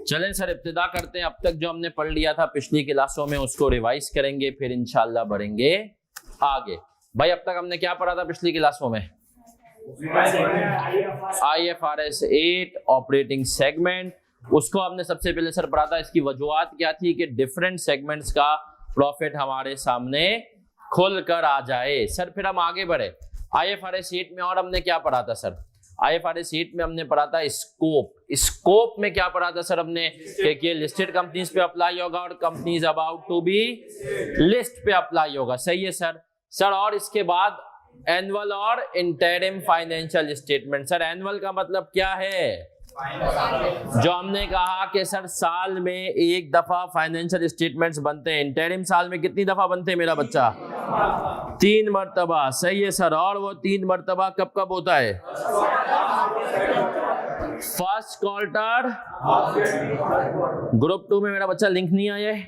चलें सर इब्तिदा करते हैं। अब तक जो हमने पढ़ लिया था पिछली क्लासों में उसको रिवाइज करेंगे, फिर इंशाल्लाह बढ़ेंगे आगे। भाई अब तक हमने क्या पढ़ा था पिछली क्लासों में? IFRS 8 ऑपरेटिंग सेगमेंट, उसको हमने सबसे पहले सर पढ़ा था। इसकी वजूहात क्या थी कि डिफरेंट सेगमेंट्स का प्रॉफिट हमारे सामने खुल कर आ जाए। सर फिर हम आगे बढ़े। IFRS 8 में और हमने क्या पढ़ा था सर? IFRS 8 में हमने पढ़ा था स्कोप। स्कोप में क्या पढ़ा था सर हमने? कि लिस्टेड कंपनीज पे अप्लाई होगा और companies about to be list पे अप्लाई होगा। सही है सर। सर और इसके बाद एनुअल और interim financial statement. Sir annual का मतलब क्या है? जो हमने कहा कि सर साल में एक दफा फाइनेंशियल स्टेटमेंट्स बनते हैं। इंटरिम साल में कितनी दफा बनते हैं मेरा बच्चा? 3 मरतबा। सही है सर। और वो 3 मरतबा कब कब होता है? First quarter. ग्रुप 2 में मेरा बच्चा लिंक नहीं आया है।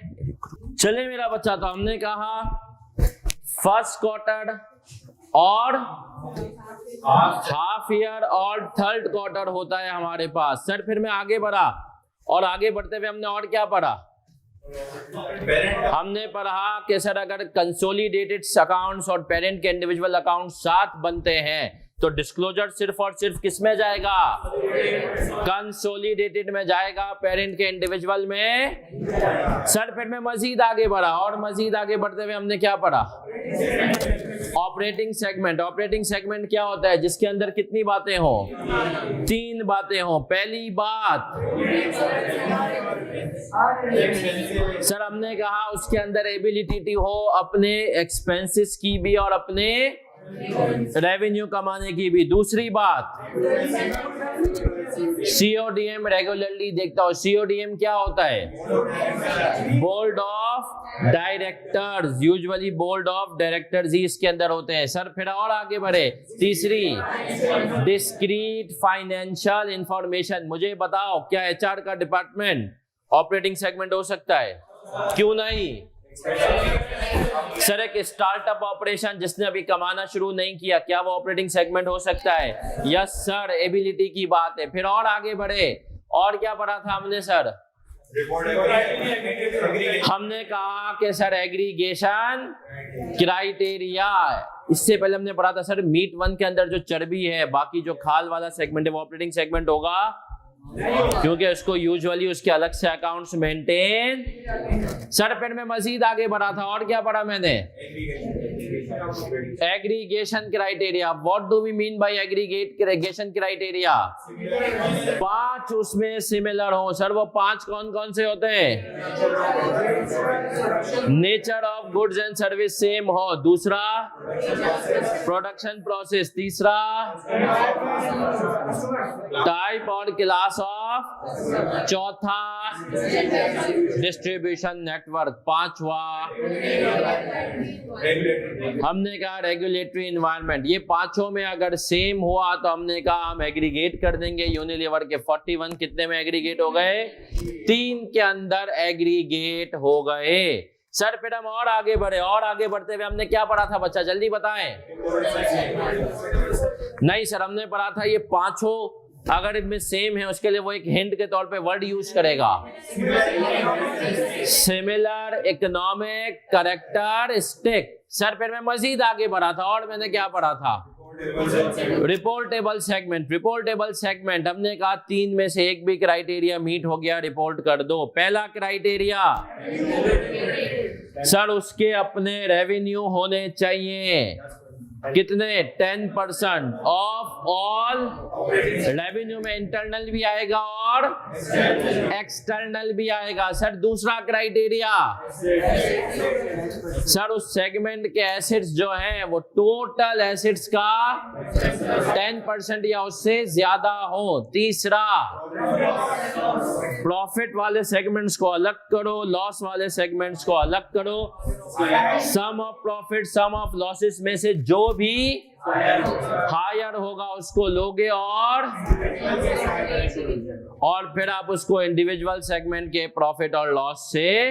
चले मेरा बच्चा, तो हमने कहा फर्स्ट क्वार्टर और हाफ ईयर और थर्ड क्वार्टर होता है हमारे पास। सर फिर मैं आगे बढ़ा और आगे बढ़ते हुए हमने और क्या पढ़ा? हमने पढ़ा कि सर अगर कंसोलिडेटेड अकाउंट्स और पेरेंट के इंडिविजुअल अकाउंट साथ बनते हैं तो डिस्क्लोजर सिर्फ और सिर्फ किस में जाएगा? कंसोलिडेटेड में जाएगा, पेरेंट के इंडिविजुअल में। सर फिर मैं मजीद आगे बढ़ा और मजीद आगे बढ़ते हुए हमने क्या पढ़ा? Operating segment. ऑपरेटिंग सेगमेंट क्या होता है? जिसके अंदर कितनी बातें हो? 3 बातें हो। पहली बात सर हमने कहा उसके अंदर एबिलिटी हो अपने एक्सपेंसेस की भी और अपने रेवेन्यू कमाने की भी। दूसरी बात CODM रेगुलरली देखता हो। CODM क्या होता है? Board of directors. Usually board of directors ही इसके अंदर होते हैं। सर फिर और आगे बढ़े। तीसरी डिस्क्रीट फाइनेंशियल इंफॉर्मेशन। मुझे बताओ क्या HR का डिपार्टमेंट ऑपरेटिंग सेगमेंट हो सकता है? क्यों नहीं? सर एक स्टार्टअप ऑपरेशन जिसने अभी कमाना शुरू नहीं किया, क्या वो ऑपरेटिंग सेगमेंट हो सकता है? यस सर, एबिलिटी की बात है। फिर और आगे बढ़े और क्या पढ़ा था हमने सर? हमने कहा कि सर एग्रीगेशन क्राइटेरिया। इससे पहले हमने पढ़ा था सर मीट 1 के अंदर जो चर्बी है, बाकी जो खाल वाला सेगमेंट है वो ऑपरेटिंग सेगमेंट होगा क्योंकि उसको यूजुअली उसके अलग से अकाउंट्स मेंटेन। सर फिर मैं मजीद आगे बढ़ा था और क्या पढ़ा मैंने? Aggregation criteria. What do we mean by aggregation criteria? 5 उसमें सिमिलर हो। सर वो 5 कौन कौन से होते हैं? Nature of goods and service same हो। दूसरा प्रोडक्शन प्रोसेस। तीसरा टाइप और क्लास ऑफ। चौथा डिस्ट्रीब्यूशन नेटवर्क। पांचवा हमने कहा रेगुलेटरी एनवायरनमेंट। ये पांचों में अगर सेम हुआ तो हमने कहा हम एग्रीगेट कर देंगे। यूनिलीवर के 41 कितने में एग्रीगेट हो गए? 3 के अंदर एग्रीगेट हो गए। सर फिर हम और आगे बढ़े और आगे बढ़ते हुए हमने क्या पढ़ा था बच्चा? जल्दी बताएं। नहीं सर, हमने पढ़ा था ये पांचों अगर इनमें सेम है उसके लिए वो एक हिंट के तौर पे वर्ड यूज करेगा, सिमिलर इकोनॉमिक कैरेक्टरिस्टिक। सर फिर मैं मजीद आगे बढ़ा था और मैंने क्या पढ़ा था? Reportable segment. रिपोर्टेबल सेगमेंट हमने कहा 3 में से एक भी क्राइटेरिया मीट हो गया रिपोर्ट कर दो। पहला क्राइटेरिया सर उसके अपने रेवेन्यू होने चाहिए। कितने? 10% ऑफ ऑल रेवेन्यू में इंटरनल भी आएगा और एक्सटर्नल भी आएगा। सर दूसरा क्राइटेरिया सर उस सेगमेंट के एसेट्स जो हैं वो टोटल एसेट्स का 10% या उससे ज्यादा हो। तीसरा प्रॉफिट वाले सेगमेंट्स को अलग करो, लॉस वाले सेगमेंट्स को अलग करो। Sum of profit sum of losses में से जो भी हायर होगा उसको लोगे और फिर आप उसको इंडिविजुअल सेगमेंट के प्रॉफिट और लॉस से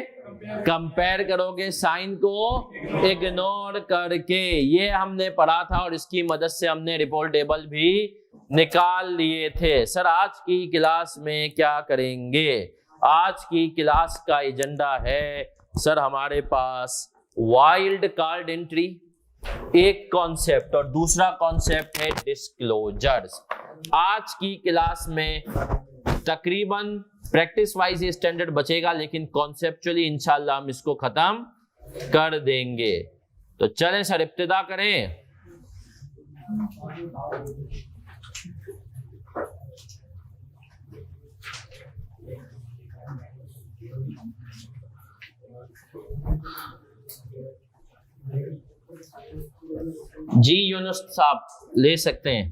कंपेयर करोगे, साइन को इग्नोर करके। ये हमने पढ़ा था और इसकी मदद से हमने रिपोर्ट टेबल भी निकाल लिए थे। सर आज की क्लास में क्या करेंगे? आज की क्लास का एजेंडा है सर हमारे पास वाइल्ड कार्ड एंट्री एक कॉन्सेप्ट और दूसरा कॉन्सेप्ट है डिस्क्लोजर्स। आज की क्लास में तकरीबन प्रैक्टिस वाइज स्टैंडर्ड बचेगा, लेकिन कॉन्सेप्चुअली इंशाल्लाह हम इसको खत्म कर देंगे। तो चलें सर इब्तिदा करें। जी यूनुस साहब ले सकते हैं,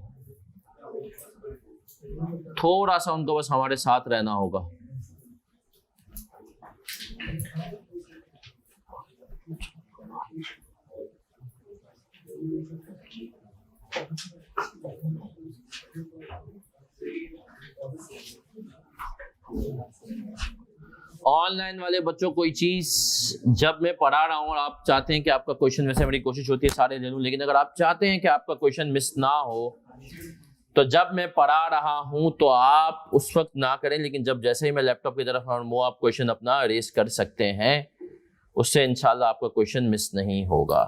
थोड़ा सा उनको बस हमारे साथ रहना होगा। ऑनलाइन वाले बच्चों कोई चीज जब मैं पढ़ा रहा हूं और आप चाहते हैं कि आपका क्वेश्चन, वैसे मेरी कोशिश होती है सारे ले लूं, लेकिन अगर आप चाहते हैं कि आपका क्वेश्चन मिस ना हो तो जब मैं पढ़ा रहा हूं तो आप उस वक्त ना करें, लेकिन जब जैसे ही मैं लैपटॉप की तरफ आऊं वो आप क्वेश्चन अपना रेज कर सकते हैं, उससे इंशाल्लाह आपका क्वेश्चन मिस नहीं होगा।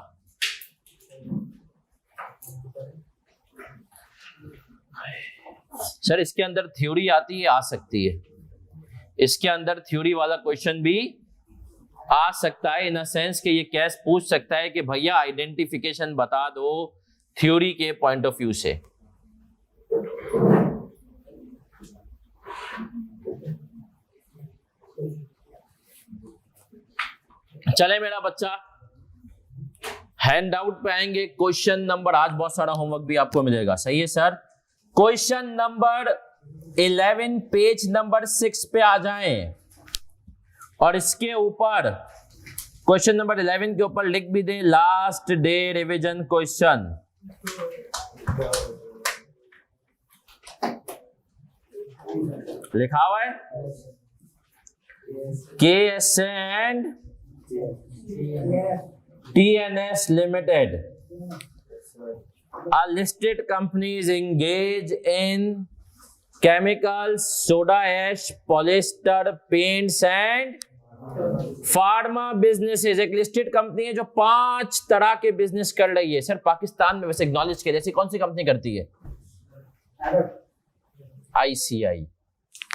सर इसके अंदर थ्योरी आती है, आ सकती है, इसके अंदर थ्योरी वाला क्वेश्चन भी आ सकता है, इन अ सेंस कि ये कैस पूछ सकता है कि भैया आइडेंटिफिकेशन बता दो थ्योरी के पॉइंट ऑफ व्यू से। चले मेरा बच्चा हैंड आउट पे आएंगे। क्वेश्चन नंबर, आज बहुत सारा होमवर्क भी आपको मिलेगा, सही है sir. Question number 11 page number 6 पे आ जाएं और इसके ऊपर क्वेश्चन नंबर 11 के ऊपर लिख भी दें लास्ट डे रिवीजन क्वेश्चन। लिखा हुआ है KSA and TNS Limited are listed companies engaged in chemicals, soda ash, polyester, paints and pharma businesses। एक लिस्टेड कंपनी है जो 5 तरह के बिजनेस कर रही है। सर पाकिस्तान में वैसे एक्नॉलेज के जैसी कौन सी कंपनी करती है? ICI।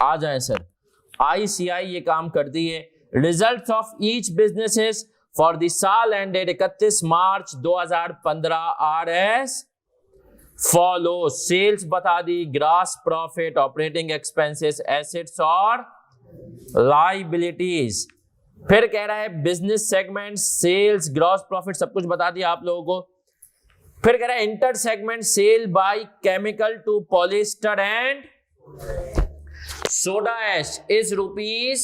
आ जाए सर, ICI ये काम करती है। Results of each businesses for the साल ended 31 March 2015 are as follow. Sales बता दी, gross profit, operating expenses, assets और लायबिलिटीज। फिर कह रहा है business segment, sales, gross profit सब कुछ बता दिया आप लोगों को। फिर कह रहा है inter segment sale by chemical to polyester and soda ash is rupees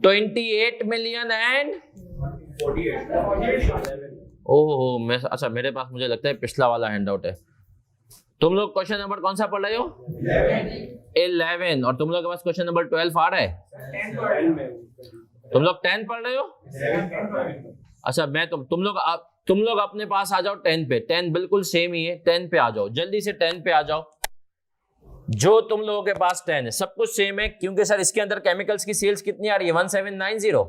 28 million and 48। Oh मैं अच्छा, मेरे पास मुझे लगता है पिछला वाला हैंडआउट है। तुम लोग क्वेश्चन नंबर कौन सा पढ़ रहे हो? 11। और तुम लोग के पास क्वेश्चन नंबर 12 आ रहा है? तुम लोग 10 पढ़ रहे हो? अच्छा मैं तुम लोग अपने पास आ जाओ 10 पे। 10 बिल्कुल सेम ही है, 10 पे आ जाओ, जल्दी से 10 पे आ जाओ। जो तुम लोगों के पास 10 है सब कुछ सेम है, क्योंकि सर इसके अंदर केमिकल्स की सेल्स कितनी आ रही है? 1790।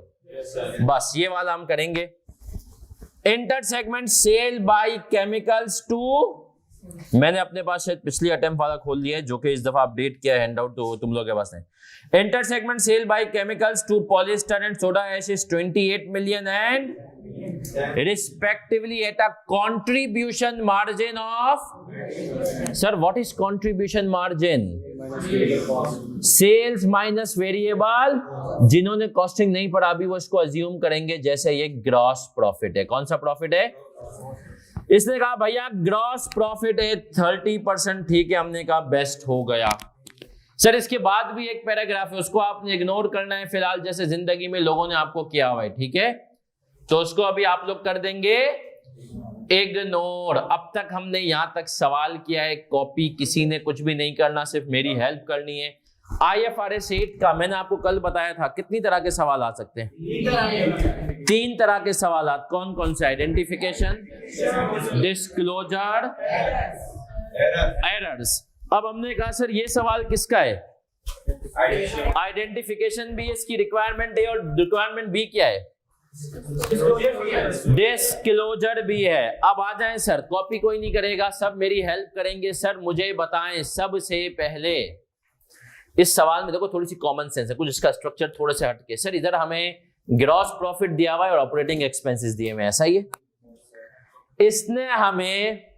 बस ये वाला हम करेंगे। Inter segment sale by chemicals to, मैंने अपने पास शायद पिछली अटेम्प्ट वाला खोल लिया है जो कि इस दफा अपडेट किया है हैंडआउट, तो तुम लोगों के पास नहीं। Inter segment sale by chemicals to polyester and soda ash is 28 million and respectively at a contribution margin of, sir what is contribution margin? sales minus variable। जिन्होंने कॉस्टिंग नहीं पढ़ा अभी वो इसको अज्यूम करेंगे जैसे ये ग्रॉस प्रॉफिट है। कौन सा प्रॉफिट है? इसने कहा भैया ग्रॉस प्रॉफिट है 30%। ठीक है, हमने कहा बेस्ट हो गया। सर इसके बाद भी एक पैराग्राफ है, उसको आपने इग्नोर करना है फिलहाल, जैसे जिंदगी में लोगों ने आपको किया हुआ है, ठीक है? तो उसको अभी आप लोग कर देंगे इग्नोर। अब तक हमने यहां तक सवाल किया है, कॉपी किसी ने कुछ भी नहीं करना, सिर्फ मेरी हेल्प करनी है। IFRS 8 का मैंने आपको कल बताया था कितनी तरह के सवाल आ सकते हैं? 3 तरह के सवाल। कौन कौन से? Identification, disclosure, errors. अब हमने कहा सर ये सवाल किसका है? आइडेंटिफिकेशन भी इसकी रिक्वायरमेंट है, और रिक्वायरमेंट बी क्या है? डिस्क्लोजर भी है। अब आ जाएं सर, कॉपी कोई नहीं करेगा, सब मेरी हेल्प करेंगे। सर मुझे बताएं सबसे पहले, इस सवाल में देखो थोड़ी सी कॉमन सेंस है, कुछ इसका स्ट्रक्चर थोड़े से हटके। सर इधर हमें ग्रॉस प्रॉफिट दिया हुआ है और ऑपरेटिंग एक्सपेंसेस दिए हुए हैं, ऐसा ही है। इसने हमें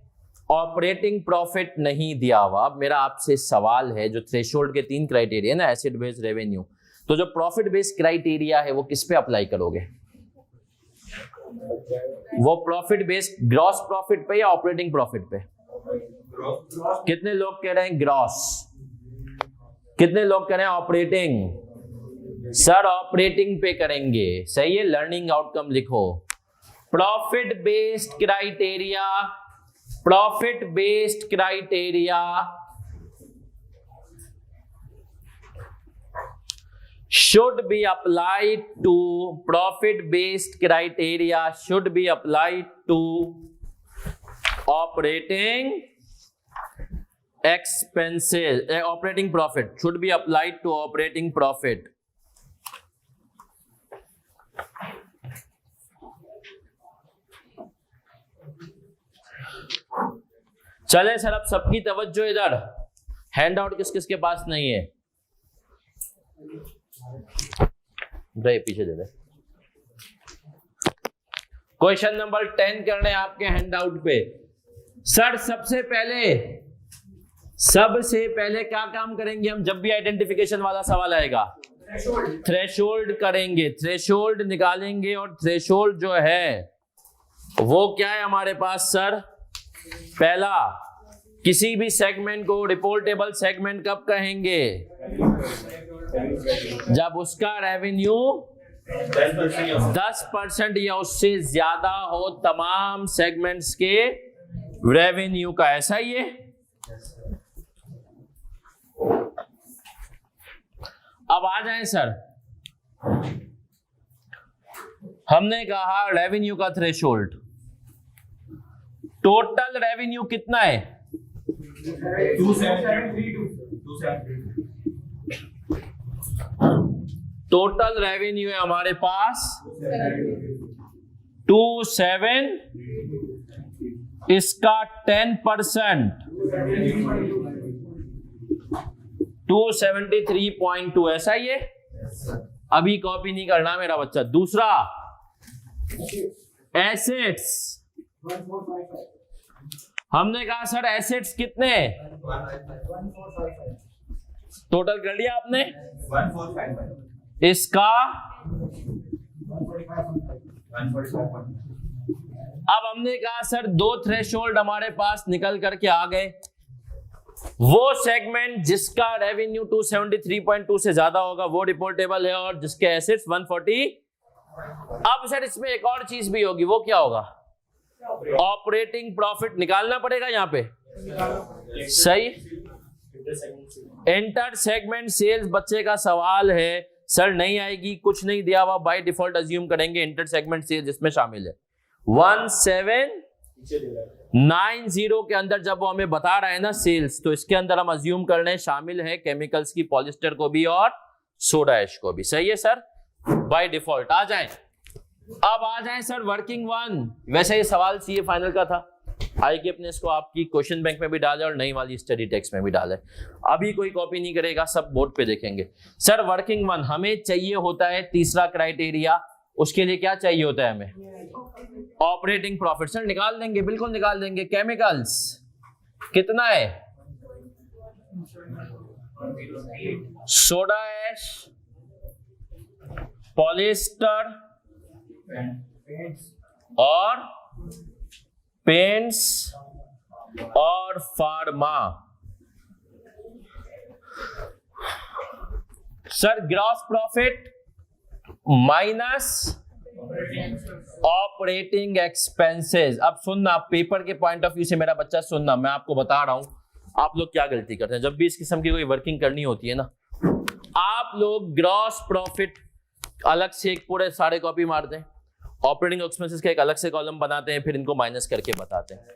ऑपरेटिंग प्रॉफिट नहीं दिया हुआ। अब मेरा आपसे सवाल है, जो थ्रेशोल्ड के 3 क्राइटेरिया ना, एसेट बेस्ड, रेवेन्यू, तो जो प्रॉफिट बेस्ड क्राइटेरिया है वो किस पे अप्लाई करोगे? वो प्रॉफिट बेस्ड ग्रॉस प्रॉफिट पे या ऑपरेटिंग प्रॉफिट पे? कितने लोग कह रहे हैं ग्रॉस, कितने लोग कह रहे हैं ऑपरेटिंग? सर ऑपरेटिंग पे करेंगे, सही है। लर्निंग आउटकम लिखो, profit based criteria, profit based criteria should be applied to, profit based criteria should be applied to operating expenses, operating profit should be applied to operating profit. चले sir, अब सबकी तवज्जो इधर, हैंड आउट किस किस के पास नहीं है? पीछे दे दे। क्वेश्चन नंबर 10 करने आपके हैंड आउट पे। सर सबसे पहले क्या काम करेंगे हम जब भी आइडेंटिफिकेशन वाला सवाल आएगा? थ्रेशोल्ड करेंगे, थ्रेशोल्ड निकालेंगे। और थ्रेशोल्ड जो है वो क्या है हमारे पास? सर पहला, किसी भी सेगमेंट को रिपोर्टेबल सेगमेंट कब कहेंगे? जब उसका रेवेन्यू 10% या उससे ज्यादा हो तमाम सेगमेंट्स के रेवेन्यू का, ऐसा ही है। अब आ जाएं सर, हमने कहा रेवेन्यू का थ्रेशोल्ड, टोटल रेवेन्यू कितना है? 2732। टोटल रेवेन्यू है हमारे पास 27, इसका 10% 273.2, ऐसा ही है। अभी कॉपी नहीं करना मेरा बच्चा। दूसरा, एसेट्स, हमने कहा सर एसेट्स कितने? टोटल कर लिया आपने? 1455। इसका अब हमने कहा सर 2 थ्रेशोल्ड हमारे पास निकल करके आ गए। वो सेगमेंट जिसका रेवेन्यू 273.2 से ज्यादा होगा वो रिपोर्टेबल है, और जिसके एसेट्स 140। अब सर इसमें एक और चीज भी होगी, वो क्या होगा? ऑपरेटिंग प्रॉफिट निकालना पड़ेगा यहां पे, सही। इंटर सेगमेंट सेल्स बच्चे का सवाल है, सर नहीं आएगी, कुछ नहीं दिया हुआ, बाय डिफॉल्ट अज्यूम करेंगे इंटर सेगमेंट सेल्स जिसमें शामिल है 1790 के अंदर। जब वो हमें बता रहा है ना सेल्स, तो इसके अंदर हम अज्यूम कर रहे हैं शामिल है केमिकल्स की, पॉलिस्टर को भी और सोडा ऐश को भी, सही है सर, बाय डिफॉल्ट। आ जाएं, अब आ जाएं सर वर्किंग वन। वैसे ये सवाल सीए फाइनल का था, आई कि अपने इसको आपकी क्वेश्चन बैंक में भी डाले और नई वाली स्टडी टेक्स्ट में भी डाले। अभी कोई कॉपी नहीं करेगा, सब बोर्ड पे देखेंगे। सर वर्किंग वन हमें चाहिए होता है तीसरा क्राइटेरिया, उसके लिए क्या चाहिए होता है हमें? Operating profit. सर निकाल देंगे, बिल्कुल निकाल देंगे। केमिकल्स कितना है? सोडा ऐश, पॉलिस्टर और पेंट्स और pharma. Sir gross profit minus operating expenses. अब सुनना, पेपर के पॉइंट ऑफ व्यू से मेरा बच्चा सुनना, मैं आपको बता रहा हूं आप लोग क्या गलती करते हैं जब भी इस किस्म की कोई वर्किंग करनी होती है ना। आप लोग ग्रॉस प्रॉफिट अलग से एक पूरे सारे कॉपी मारते हैं, ऑपरेटिंग एक्सपेंसेस का एक अलग से कॉलम बनाते हैं, फिर इनको माइनस करके बताते हैं।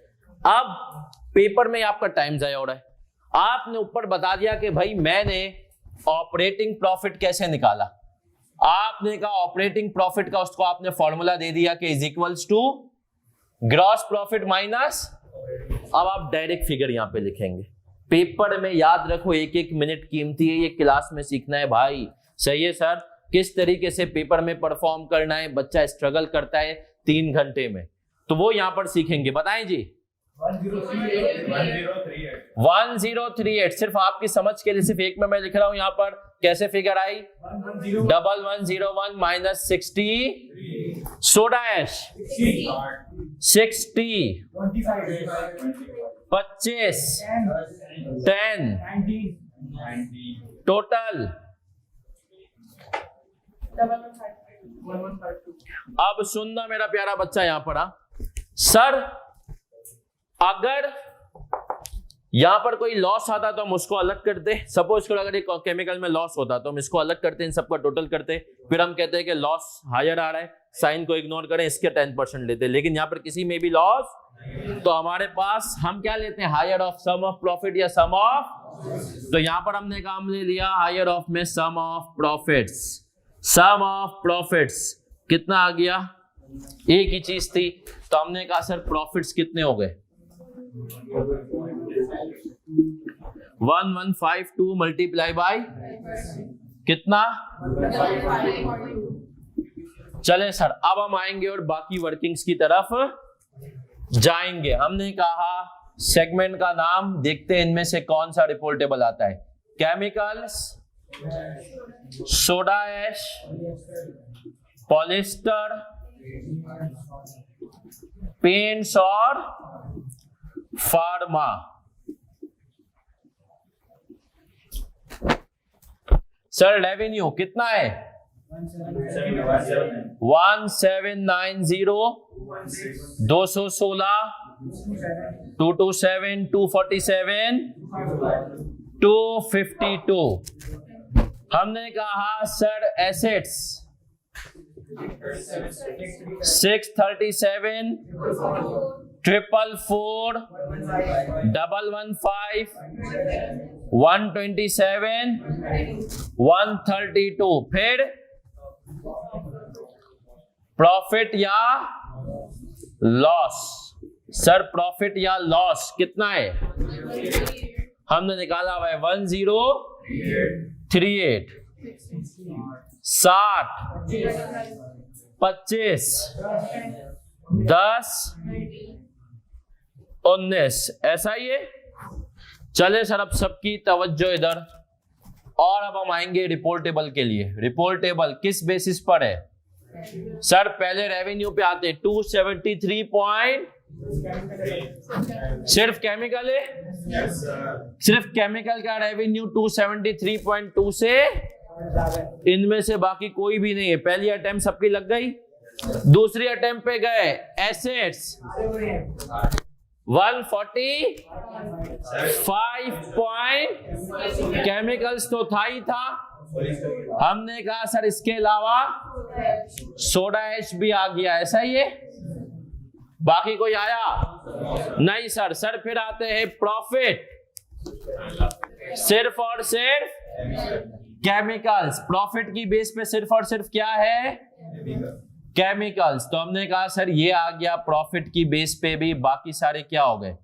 अब पेपर में आपका टाइम जाया हो रहा है। आपने ऊपर बता दिया कि भाई मैंने ऑपरेटिंग प्रॉफिट कैसे निकाला? आपने कहा ऑपरेटिंग प्रॉफिट का उसको आपने फॉर्मूला दे दिया कि is equals to gross profit minus. अब आप डायरेक्ट फिगर यहां पे लिखेंगे। पेपर में याद रखो, एक एक मिनट कीमती है, ये क्लास में सीखना है भाई। सही है सर? किस तरीके से पेपर में परफॉर्म करना है, बच्चा स्ट्रगल करता है 3 घंटे में, तो वो यहां पर सीखेंगे। बताएं जी। 1038 सिर्फ आपकी समझ के लिए, सिर्फ एक में मैं लिख रहा हूं यहां पर। कैसे फिगर आई? 1101 माइनस 60 सोडा ऐश 60 25 10 टोटल। अब सुनना मेरा प्यारा बच्चा यहां पर, सर अगर यहां पर कोई लॉस आता तो हम उसको अलग करते। सपोज करो अगर एक केमिकल में लॉस होता तो हम इसको अलग करते, इन सबका टोटल करते, फिर हम कहते हैं कि लॉस हायर आ रहा है, साइन को इग्नोर करें, इसके 10% लेते। लेकिन यहां पर किसी में भी लॉस, तो हमारे पास हम क्या लेते हैं? Higher of sum of profit या सम ऑफ। तो यहां पर हमने काम ले लिया हायर ऑफ में sum of profits. Sum of profits कितना आ गया? एक ही चीज थी, तो हमने कहा सर प्रॉफिट्स कितने हो गए? 1152 मल्टीप्लाई बाय कितना? चले सर, अब हम आएंगे और बाकी वर्किंग्स की तरफ जाएंगे। हमने कहा सेगमेंट का नाम देखते हैं, इनमें से कौन सा रिपोर्टेबल आता है। Chemicals, soda ash, polyester, paints और फार्मा। सर रेवेन्यू कितना है? 1790 216 227 247 252। हमने कहा सर एसेट्स 637 444 115 127 132। फिर प्रॉफिट या लॉस। सर प्रॉफिट या लॉस कितना है? हमने निकाला हुआ है 1038 60 25 10 19। ऐसा ही है। चले सर, अब सबकी तवज्जो इधर, और अब हम आएंगे रिपोर्टेबल के लिए। रिपोर्टेबल किस बेसिस पर है? सर पहले रेवेन्यू पे आते 273 पॉइंट। सिर्फ केमिकल है? सिर्फ केमिकल का रेवेन्यू 273.2 से, इनमें से बाकी कोई भी नहीं है। पहली अटेम्प्ट सबकी लग गई, दूसरी अटेम्प्ट पे गए एसेट्स 145 पॉइंट। केमिकल्स तो था ही था। हमने कहा सर इसके अलावा सोडा ऐश भी आ गया, ऐसा ही है? बाकी कोई आया नहीं सर। सर फिर आते हैं प्रॉफिट, सिर्फ और सिर्फ केमिकल्स। प्रॉफिट की बेस पे सिर्फ और सिर्फ क्या है? केमिकल्स। तो हमने कहा सर ये आ गया प्रॉफिट की बेस पे भी, बाकी सारे क्या हो गए?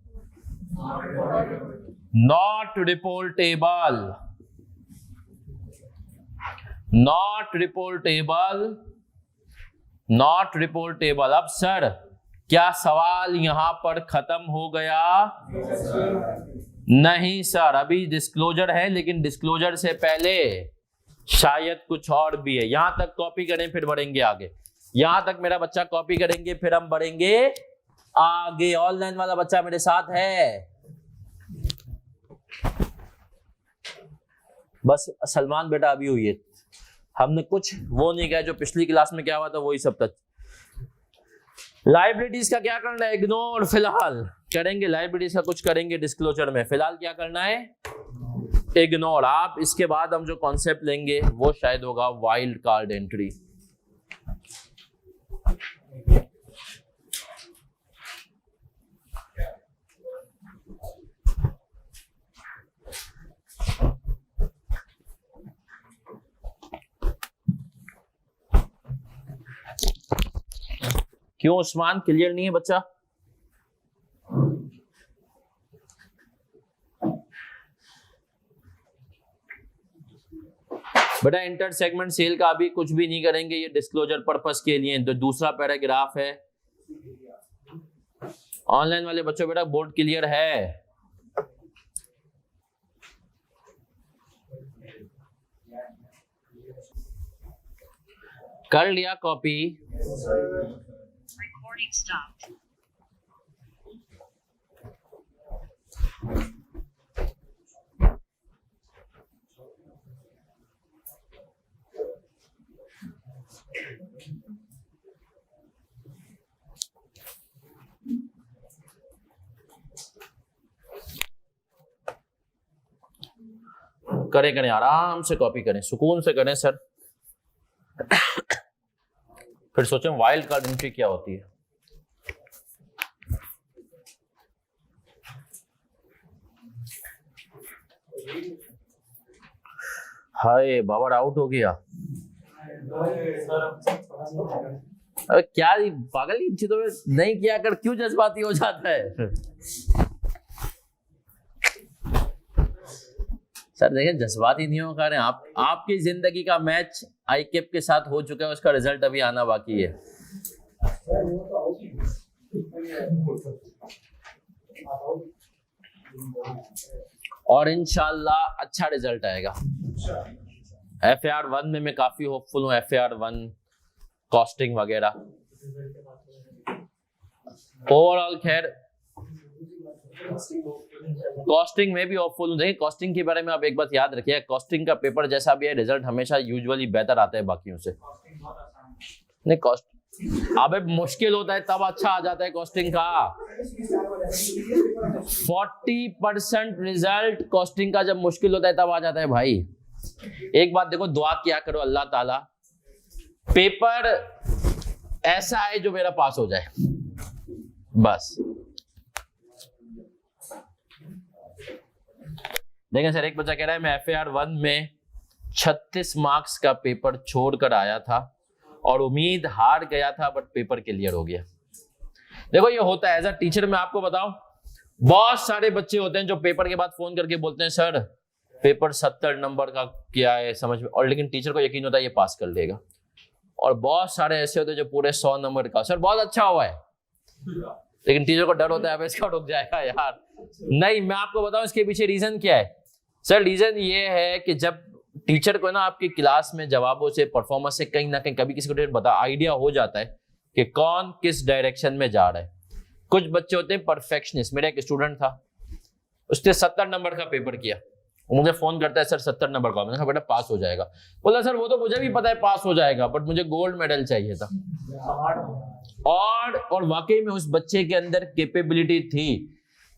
Not reportable. Not reportable, not reportable. अब सर क्या सवाल यहां पर खत्म हो गया? नहीं सर, अभी डिस्क्लोजर है, लेकिन डिस्क्लोजर से पहले शायद कुछ और भी है। यहां तक कॉपी करें फिर बढ़ेंगे आगे। यहां तक मेरा बच्चा कॉपी करेंगे, फिर हम बढ़ेंगे आगे। ऑनलाइन वाला बच्चा मेरे साथ है? बस सलमान बेटा अभी हुई है, हमने कुछ वो नहीं किया जो पिछली क्लास में क्या हुआ था वही सब तक। लाइब्रेरीज का क्या करना है? इग्नोर। फिलहाल करेंगे लाइब्रेरीज का, कुछ करेंगे डिस्क्लोजर में। फिलहाल क्या करना है? इग्नोर। आप इसके बाद हम जो कॉन्सेप्ट लेंगे वो शायद होगा वाइल्ड कार्ड एंट्री। क्यों उस्मान क्लियर नहीं है बच्चा? बेटा इंटर सेगमेंट सेल का अभी कुछ भी नहीं करेंगे, ये डिस्क्लोजर पर्पस के लिए। तो दूसरा पैराग्राफ है, ऑनलाइन वाले बच्चों बेटा बोर्ड क्लियर है? कर लिया कॉपी? करें आराम से कॉपी करें, सुकून से करें सर। फिर सोचें वाइल्ड कार्ड एंट्री क्या होती है। हाय बाबर आउट हो गया। अरे क्या पागल, इन चीजों में नहीं किया कर क्यों जज्बाती हो जाता है? सर देखिए जज्बाती नहीं हो रहे आप, आपकी जिंदगी का मैच आईकेप के साथ हो चुका है, उसका रिजल्ट अभी आना बाकी है। और इंशाल्लाह अच्छा रिजल्ट आएगा। FAR1 में मैं काफी होपफुल हूँ, FAR1 कॉस्टिंग वगैरह। ओवरऑल खैर कॉस्टिंग में भी होपफुल हूँ। देखिए कॉस्टिंग के बारे में आप एक बात याद रखिए, कॉस्टिंग का पेपर जैसा भी है रिजल्ट हमेशा यूजुअली बेहतर आता है बाकियों से। नहीं कॉस्ट अबे मुश्किल होता है तब अच्छा आ जाता है कॉस्टिंग का। 40% रिजल्ट कॉस्टिंग का जब मुश्किल होता है तब आ जाता है भाई। एक बात देखो, दुआ किया करो अल्लाह ताला पेपर ऐसा है जो मेरा पास हो जाए बस। देखिए सर एक बच्चा कह रहा है मैं FAR1 में 36 मार्क्स का पेपर छोड़कर आया था और उम्मीद हार गया था बट पेपर क्लियर हो गया। देखो ये होता है, एज अ टीचर मैं आपको बताऊं, बहुत सारे बच्चे होते हैं जो पेपर के बाद फोन करके बोलते हैं सर पेपर 70 नंबर का क्या है समझ में, और लेकिन टीचर को यकीन होता है ये पास कर लेगा। और बहुत सारे ऐसे होते हैं जो पूरे 100 नंबर का, सर बहुत अच्छा हुआ है, लेकिन टीचर को डर होता है अब इसका रुक जाएगा यार। नहीं, मैं आपको बताऊं इसके पीछे रीजन क्या है। सर रीजन ये है कि जब टीचर को ना आपकी क्लास में जवाबों से परफॉर्मेंस से कहीं ना कहीं कभी किसी को बता आइडिया हो जाता है कि कौन किस डायरेक्शन में जा रहा है। कुछ बच्चे होते हैं परफेक्शनिस्ट। मेरा एक स्टूडेंट था, उसने 70 नंबर का पेपर किया, मुझे फोन करता है सर 70 नंबर का। मैंने कहा बेटा पास हो जाएगा। बोला सर वो तो मुझे भी पता है पास हो जाएगा बट मुझे गोल्ड मेडल चाहिए था। और वाकई में उस बच्चे के अंदर कैपेबिलिटी थी,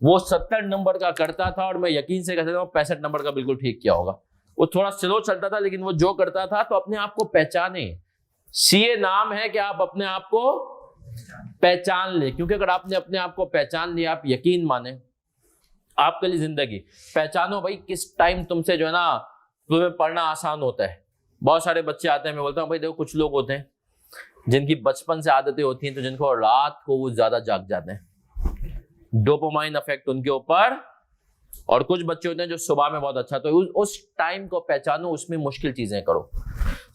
वो 70 नंबर का करता था और मैं यकीन से कह सकता हूं 65 नंबर का बिल्कुल ठीक किया होगा। वो थोड़ा स्लो चलता था लेकिन वो जो करता था। तो अपने आप को पहचाने, CA नाम है कि आप अपने आप को पहचान ले, क्योंकि अगर आपने अपने आप को पहचान लिया, आप यकीन माने आपके लिए जिंदगी पहचानो भाई किस टाइम तुमसे जो है ना तुम्हें पढ़ना आसान होता है। बहुत सारे बच्चे आते हैं, मैं बोलता हूँ भाई देखो कुछ लोग होते हैं जिनकी बचपन से आदतें होती हैं तो जिनको रात को वो ज्यादा जाग जाते हैं, डोपामाइन इफेक्ट उनके ऊपर। और कुछ बच्चे होते हैं जो सुबह में बहुत अच्छा, तो उस टाइम को पहचानो, उसमें मुश्किल चीजें करो।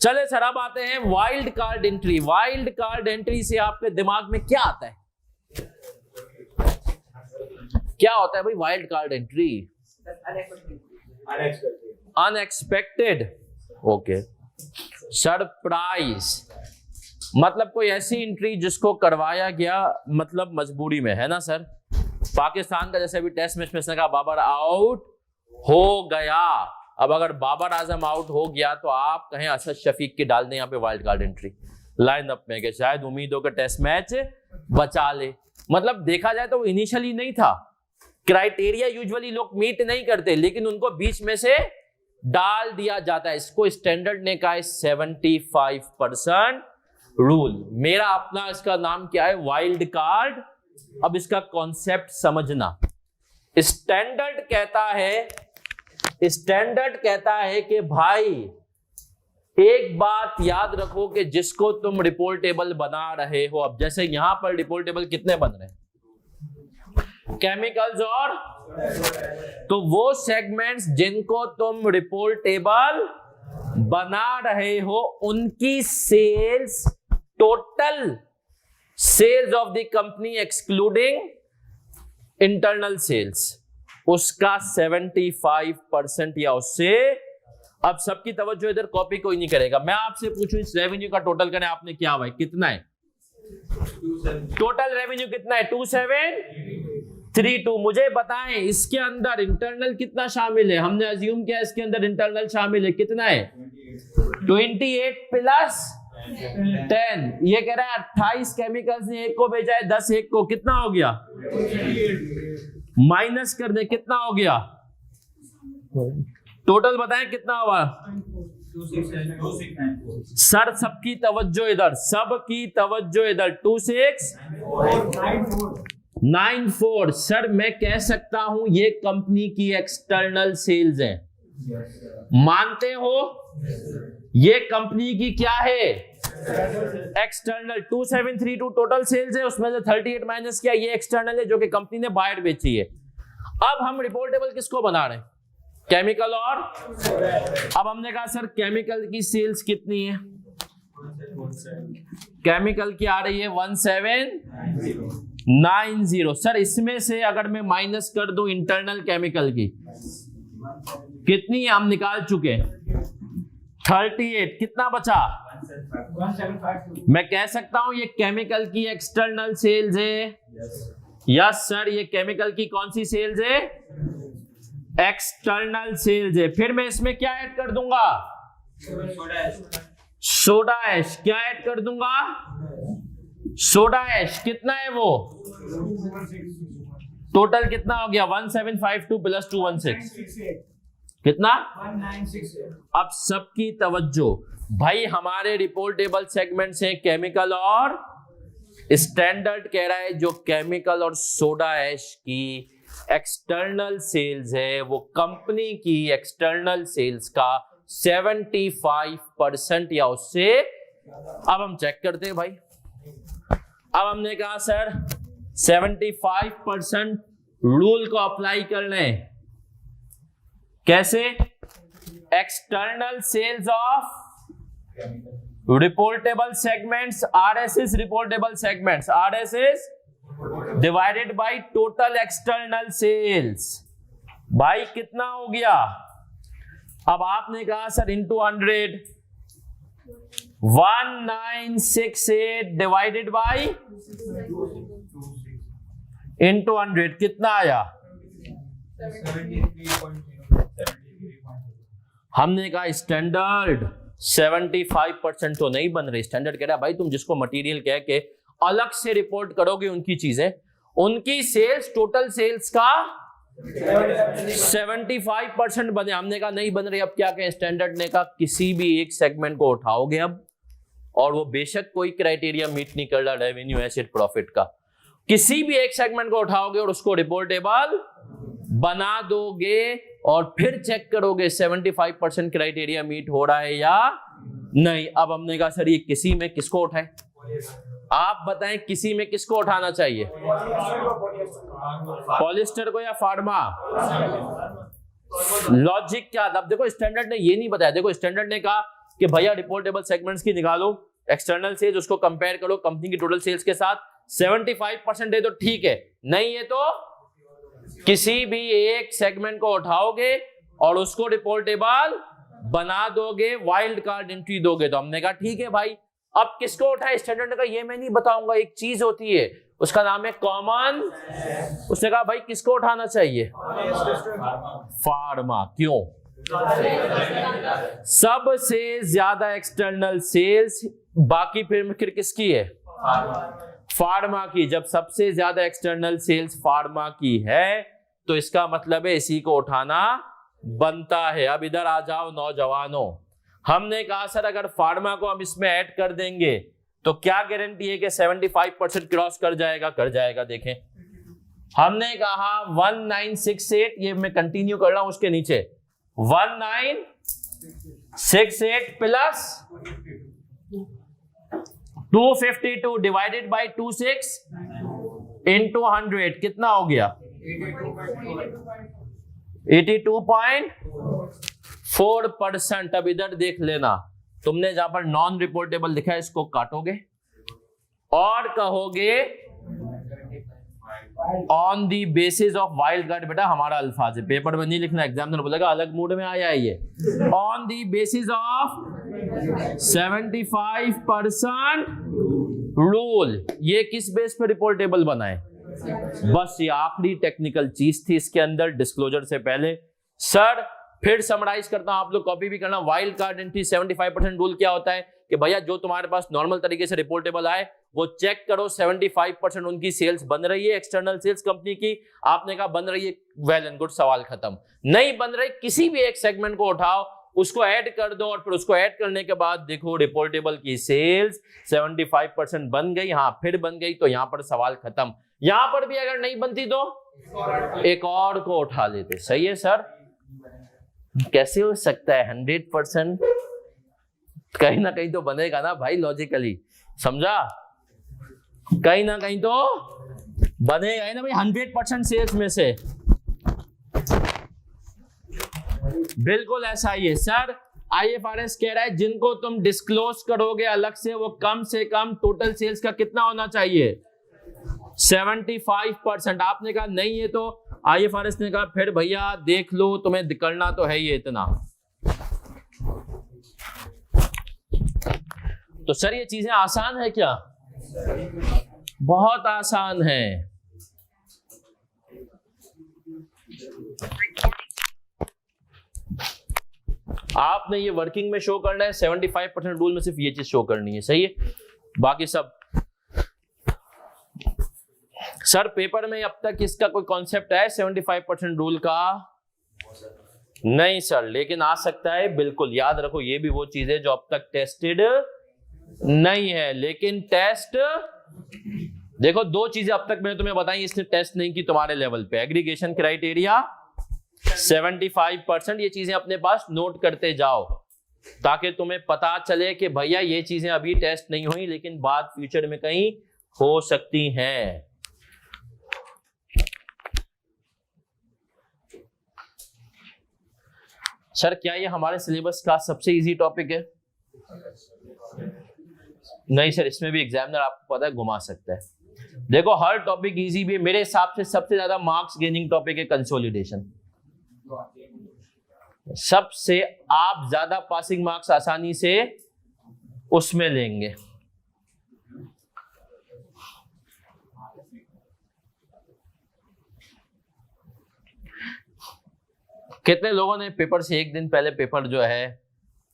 चले सर अब आते हैं wild card entry. Wild card entry से आपके दिमाग में क्या आता है? क्या होता है भाई wild card entry? Unexpected, okay. Surprise मतलब कोई ऐसी एंट्री जिसको करवाया गया मतलब मजबूरी में, है ना सर। पाकिस्तान का जैसे अभी टेस्ट मैच में कहा बाबर आउट हो गया, अब अगर बाबर आजम आउट हो गया तो आप कहें असद शफीक की डाल दें यहाँ पे wild card entry line up में कि शायद उम्मीद हो कि टेस्ट मैच बचा ले। मतलब देखा जाए तो वो इनिशियली नहीं था, क्राइटेरिया यूजुअली लोग मीट नहीं करते लेकिन उनको बीच में से डाल दिया जाता है। इसको स्टैंडर्ड ने कहा है 75% रूल। मेरा अपना इसका नाम क्या है? Wild card. अब इसका कॉन्सेप्ट समझना। स्टैंडर्ड कहता है कि भाई एक बात याद रखो कि जिसको तुम रिपोर्ट टेबल बना रहे हो, अब जैसे यहां पर रिपोर्ट टेबल कितने बन रहे हैं, केमिकल्स और, तो वो सेगमेंट्स जिनको तुम रिपोर्ट टेबल बना रहे हो उनकी sales, total sales of the company excluding internal sales, उसका 75% या उससे। अब सबकी तवज्जो इधर, कॉपी कोई नहीं करेगा। मैं आपसे पूछूं इस रेवेन्यू का टोटल करें, आपने क्या भाई कितना है टोटल रेवेन्यू, कितना है 2732। मुझे बताएं इसके अंदर इंटरनल कितना शामिल है, हमने अज्यूम किया इसके अंदर इंटरनल शामिल है, कितना है 28 प्लस 10, ये कह रहा है 28 केमिकल्स ने एक को भेजा है, 10 एक को, कितना हो गया, माइनस कर दे कितना हो गया, टोटल बताएं कितना हुआ। सर सबकी तवज्जो इधर, सबकी तवज्जो इधर, 2694। सर मैं कह सकता हूं ये कंपनी की एक्सटर्नल सेल्स है, मानते हो, ये कंपनी की क्या है, एक्सटर्नल। 2732 टोटल सेल्स है, उसमें से 38 माइनस किया, ये एक्सटर्नल है जो कि कंपनी ने बाहर बेची है। अब हम रिपोर्ट टेबल किसको बना रहे हैं, केमिकल और। अब हमने कहा सर केमिकल की सेल्स कितनी है, केमिकल की आ रही है 1790। सर इसमें से अगर मैं माइनस कर दूं इंटरनल केमिकल की, कितनी हम निकाल चुके, 38, कितना बचा, 1752। मैं कह सकता हूं ये केमिकल की एक्सटर्नल सेल्स है। यस सर, ये केमिकल की कौन सी सेल्स है, एक्सटर्नल सेल्स है। फिर मैं इसमें क्या ऐड कर दूंगा, सोडा ऐश, क्या ऐड कर दूंगा, सोडा ऐश, कितना है वो, टोटल कितना हो गया 1752 प्लस 216, कितना 1968। अब सबकी तवज्जो भाई, हमारे रिपोर्ट टेबल सेगमेंट्स हैं केमिकल और स्टैंडर्ड, कह रहा है जो केमिकल और सोडा ऐश की एक्सटर्नल सेल्स है वो कंपनी की एक्सटर्नल सेल्स का 75% या उससे। अब हम चेक करते हैं भाई, अब हमने कहा सर 75% रूल को अप्लाई कर लें, कैसे, external sales of reportable segments, RSS reportable segments, RSS divided by total external sales, भाई कितना हो गया। अब आपने कहा sir into 100, 1968 divided by into 100, कितना आया, हमने कहा स्टैंडर्ड 75% तो नहीं बन रही। स्टैंडर्ड कह रहा है भाई तुम जिसको मटेरियल कह के अलग से रिपोर्ट करोगे उनकी चीजें, उनकी सेल्स टोटल सेल्स का 75% बने। हमने कहा नहीं बन रही, अब क्या कहें, स्टैंडर्ड ने कहा किसी भी एक सेगमेंट को उठाओगे अब, और वो बेशक कोई क्राइटेरिया मीट नहीं कर रहा रेवेन्यू एसेट प्रॉफिट का, किसी भी एक सेगमेंट को उठाओगे और उसको रिपोर्टेबल बना दोगे और फिर चेक करोगे 75% क्राइटेरिया मीट हो रहा है या नहीं। अब हमने कहा सर ये किसी में किसको उठाए, आप बताएं किसी में किसको उठाना चाहिए, पॉलिएस्टर को या फार्मा, लॉजिक क्या था। अब देखो स्टैंडर्ड ने ये नहीं बताया, देखो स्टैंडर्ड ने कहा कि भैया रिपोर्टेबल सेगमेंट्स की निकालो एक्सटर्नल सेल्स, उसको कंपेयर करो कंपनी की टोटल सेल्स के साथ, 75% है तो ठीक है, नहीं है तो किसी भी एक सेगमेंट को उठाओगे और उसको रिपोर्टेबल बना दोगे, वाइल्ड कार्ड एंट्री दोगे। तो हमने कहा ठीक है भाई। अब किसको उठाए, स्टैंडर्ड ने कहा ये मैं नहीं बताऊंगा, एक चीज होती है उसका नाम है कॉमन। उसने कहा भाई किसको उठाना चाहिए, फार्मा। क्यों, सबसे ज्यादा एक्सटर्नल सेल्स बाकी फिर किसकी है, फार्मा की। जब सबसे ज्यादा एक्सटर्नल सेल्स फार्मा की है तो इसका मतलब है इसी को उठाना बनता है। अब इधर आ जाओ नौजवानों, हमने कहा सर अगर फार्मा को हम इसमें ऐड कर देंगे तो क्या गारंटी है कि 75% क्रॉस कर जाएगा, कर जाएगा। देखें हमने कहा 1968, ये मैं कंटिन्यू कर रहा हूं उसके नीचे 19 68 प्लस 252 डिवाइडेड बाई 26 इंटू 100 कितना हो गया? 82.4%। अब इधर देख लेना, तुमने जहां पर नॉन रिपोर्टेबल लिखा है इसको काटोगे और कहोगे on the basis of wild card. बेटा हमारा अल्फाज है, पेपर में नहीं लिखना, एग्जामिनर बोलेगा अलग मूड में आया है ये। On the basis of 75% rule. ये किस बेस पे रिपोर्टेबल बना है? बस ये आखिरी टेक्निकल चीज थी इसके अंदर डिस्क्लोजर से पहले। सर फिर समराइज करता हूं, आप लोग कॉपी भी करना। वाइल्ड कार्ड एंट्री 75% रूल क्या होता है कि भैया जो तुम्हारे पास नॉर्मल तरीके से रिपोर्टेबल आए वो चेक करो 75% उनकी सेल्स बन रही है, एक्सटर्नल सेल्स कंपनी की। आपने कहा बन रही है, वेल एंड गुड, सवाल खत्म। नहीं बन रही, किसी भी एक सेगमेंट को उठाओ, उसको ऐड कर दो और फिर उसको ऐड करने के बाद देखो रिपोर्टेबल की सेल्स 75% बन गई। हाँ फिर बन गई तो यहां पर सवाल खत्म। यहां पर भी अगर नहीं बनती तो एक और को उठा लेते। सही है सर? कैसे हो सकता है 100%? कहीं ना कहीं तो बनेगा ना भाई, लॉजिकली समझा? कहीं ना कहीं तो बनेगा ही ना भाई 100% सेल्स में से। बिल्कुल ऐसा ही है सर। IFRS कह रहा है जिनको तुम डिस्क्लोज करोगे अलग से वो कम से कम टोटल सेल्स का कितना होना चाहिए? 75%। आपने कहा नहीं है तो IFRS ने कहा फिर भैया देख लो, तुम्हें करना तो है ये इतना। तो सर ये चीजें आसान है क्या? बहुत आसान है। आपने ये वर्किंग में शो करना है, 75% रूल में सिर्फ ये चीज शो करनी है। सही है? बाकी सब सर पेपर में अब तक इसका कोई कॉन्सेप्ट है 75% रूल का? नहीं सर, लेकिन आ सकता है। बिल्कुल याद रखो, ये भी वो चीज है जो अब तक टेस्टेड नहीं है, लेकिन टेस्ट देखो दो चीजें अब तक मैंने तुम्हें बताई, इसने टेस्ट नहीं की तुम्हारे लेवल पे। एग्रीगेशन क्राइटेरिया 75%, ये चीजें अपने पास नोट करते जाओ ताकि तुम्हें पता चले कि भैया ये चीजें अभी टेस्ट नहीं हुई लेकिन बाद फ्यूचर में कहीं हो सकती हैं। सर क्या ये हमारे सिलेबस का सबसे इजी टॉपिक है? नहीं सर, इसमें भी एग्जामिनर आपको पता है घुमा सकता है। देखो हर टॉपिक इजी भी है, मेरे हिसाब से सबसे ज्यादा मार्क्स गेनिंग टॉपिक है कंसोलिडेशन। सबसे आप ज्यादा पासिंग मार्क्स आसानी से उसमें लेंगे। कितने लोगों ने पेपर से एक दिन पहले पेपर जो है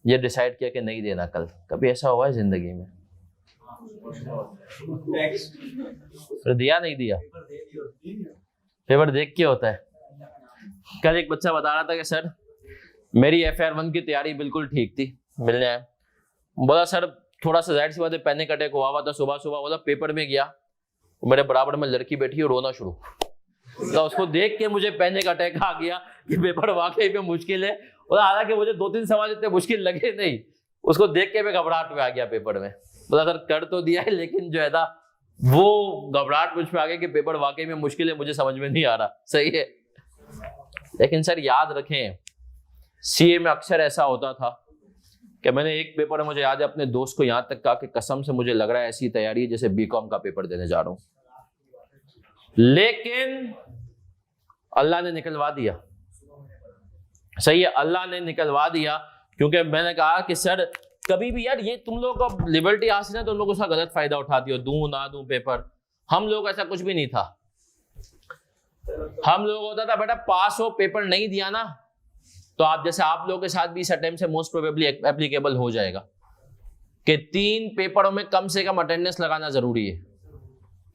ये डिसाइड किया कि नहीं देना कल? कभी ऐसा हुआ है जिंदगी में? फिर दिया नहीं दिया? पेपर देख के होता है। कल एक बच्चा बता रहा था कि सर मेरी FR1 की तैयारी बिल्कुल ठीक थी, मिलने आया, बोला सर थोड़ा सा जाहिर सी बात है पैनिक अटैक हुआ था सुबह सुबह। बोला पेपर में गया, मेरे बराबर में लड़की बैठी और रोना शुरू। तो उसको देख के मुझे पैनिक अटैक आ गया कि पेपर वाकई में मुश्किल है। और हालांकि मुझे 2-3 सवाल इतने मुश्किल लगे नहीं, उसको देख के मैं घबराहट में आ गया पेपर में। बोला सर कर तो दिया है लेकिन जो है ना वो घबराहट मुझ में आ गया कि पेपर वाकई में मुश्किल है, मुझे समझ में नहीं आ रहा। सही है? लेकिन सर याद रखें CA में अक्सर ऐसा होता था कि मैंने एक पेपर में, मुझे याद है, अपने दोस्त को यहां तक कहा कि कसम से मुझे लग रहा है ऐसी तैयारी है जैसे BCom का पेपर देने जा रहा हूं, लेकिन अल्लाह ने निकलवा दिया। सही है, अल्लाह ने निकलवा दिया। क्योंकि मैंने कहा कि सर कभी भी यार ये तुम लोग का लिबर्टी हासिल है तो तुम लोग उसका गलत फायदा उठाती हो, दूं ना दूं पेपर। हम लोग ऐसा कुछ भी नहीं था। हम लोग होता था बेटा पास हो, पेपर नहीं दिया ना तो आप जैसे आप लोगों के साथ भी इस अटेम्प्ट से मोस्ट प्रोबेबली एप्लीकेबल हो जाएगा कि 3 पेपरों में कम से कम अटेंडेंस लगाना जरूरी है।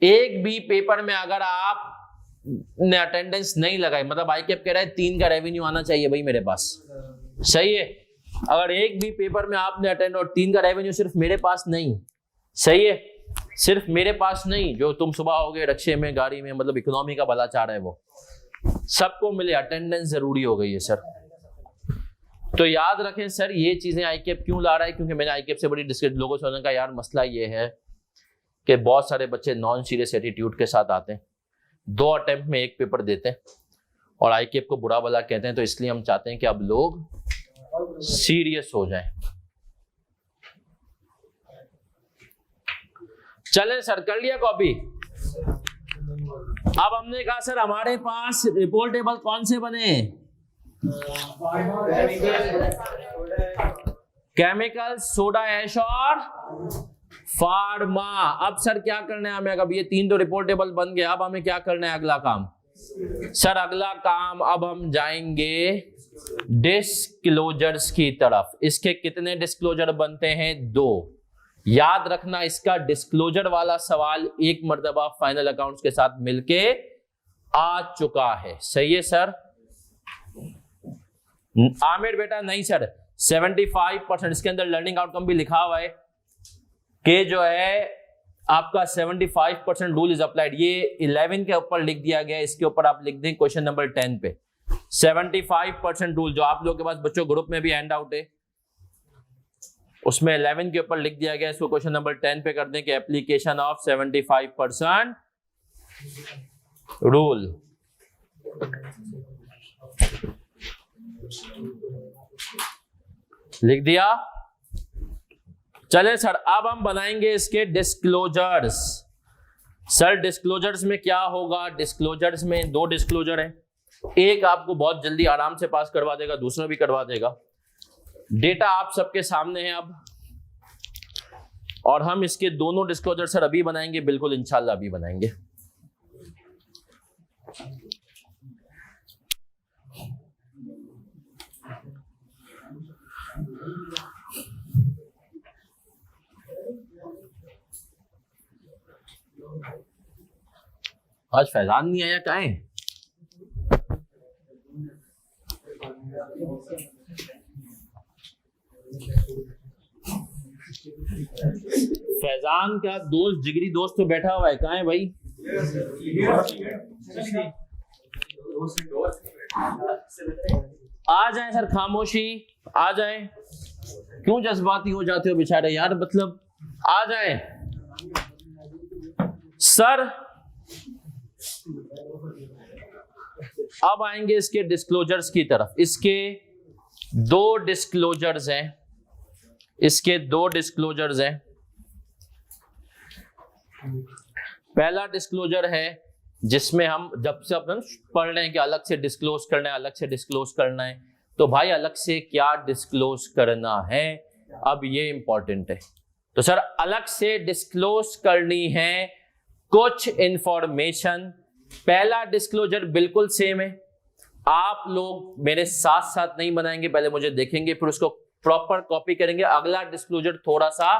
एक भी पेपर में अगर आप ने अटेंडेंस नहीं लगाई, मतलब ICAP कह रहा है 3 का रेवेन्यू आना चाहिए भाई मेरे पास। सही है? अगर एक भी पेपर में आपने अटेंड और 3 का रेवेन्यू सिर्फ मेरे पास नहीं, सही है, सिर्फ मेरे पास नहीं, जो तुम सुबह होगे रिक्शे में, गाड़ी में, मतलब इकोनॉमी का भला चाह रहा है वो सबको मिले, अटेंडेंस जरूरी हो गई है सर। तो याद रखें सर, ये चीजें आईकेप क्यों ला रहा है, क्योंकि मैंने आईकेप से बड़ी डिस्कस लोगों से का यार मसला ये है कि बहुत सारे बच्चे नॉन सीरियस एटीट्यूड के साथ आते हैं, 2 अटेम्प्ट में 1 पेपर देते हैं और आईकेप को बुरा भला कहते हैं, तो इसलिए हम चाहते हैं कि अब लोग सीरियस हो जाएं। चले सर, कर लिया कॉपी? अब हमने कहा सर हमारे पास रिपोर्ट टेबल कौन से बने? केमिकल, सोडा ऐश और फार्मा। अब सर क्या करना है हमें? अब ये 3 तो रिपोर्ट टेबल बन गया, अब हमें क्या करना है अगला काम? सर अगला काम अब हम जाएंगे डिस्क्लोजर्स की तरफ। इसके कितने डिस्क्लोजर बनते हैं? 2। याद रखना इसका डिस्क्लोजर वाला सवाल एक मर्तबा फाइनल अकाउंट्स के साथ मिलके आ चुका है, सही है सर? आमिर बेटा नहीं सर, 75% इसके अंदर लर्निंग आउटकम भी लिखा हुआ है कि जो है आपका 75% रूल इज अप्लाइड। ये 11 के ऊपर लिख दिया गया है, इसके ऊपर आप लिख दें क्वेश्चन नंबर 10 पे 75% रूल, जो आप लोगों के पास बच्चों ग्रुप में भी हैंड आउट है, उसमें 11 के ऊपर लिख दिया गया। इसको क्वेश्चन नंबर 10 पे कर दें कि एप्लीकेशन ऑफ 75% रूल। लिख दिया? चले सर, अब हम बनाएंगे इसके डिस्क्लोजर्स। सर डिस्क्लोजर्स में क्या होगा? डिस्क्लोजर्स में 2 डिस्क्लोजर है, एक आपको बहुत जल्दी आराम से पास करवा देगा, दूसरा भी करवा देगा। डेटा आप सबके सामने है अब, और हम इसके दोनों डिस्क्लोजर सर अभी बनाएंगे, बिल्कुल इंशाल्लाह अभी बनाएंगे। आज फैजान नहीं आया, कहाँ है? फैजान का दोस्त, जिगरी दोस्त तो बैठा हुआ है, कहाँ है भाई? आ जाए सर, खामोशी आ जाए, क्यों जज्बाती हो जाते हो बेचारे यार, मतलब आ जाए सर। अब आएंगे इसके डिस्क्लोजर्स की तरफ। इसके 2 डिस्क्लोजर्स हैं, इसके 2 डिस्क्लोजर्स हैं। पहला डिस्क्लोजर है जिसमें हम जब से अपन पढ़ रहे हैं कि अलग से डिस्क्लोज करना है, अलग से डिस्क्लोज करना है, तो भाई अलग से क्या डिस्क्लोज करना है, अब ये इंपॉर्टेंट है। तो सर अलग से डिस्क्लोज करनी है कुछ इंफॉर्मेशन। पहला डिस्क्लोजर बिल्कुल सेम है, आप लोग मेरे साथ साथ नहीं बनाएंगे, पहले मुझे देखेंगे फिर उसको प्रॉपर कॉपी करेंगे। अगला डिस्क्लोजर थोड़ा सा,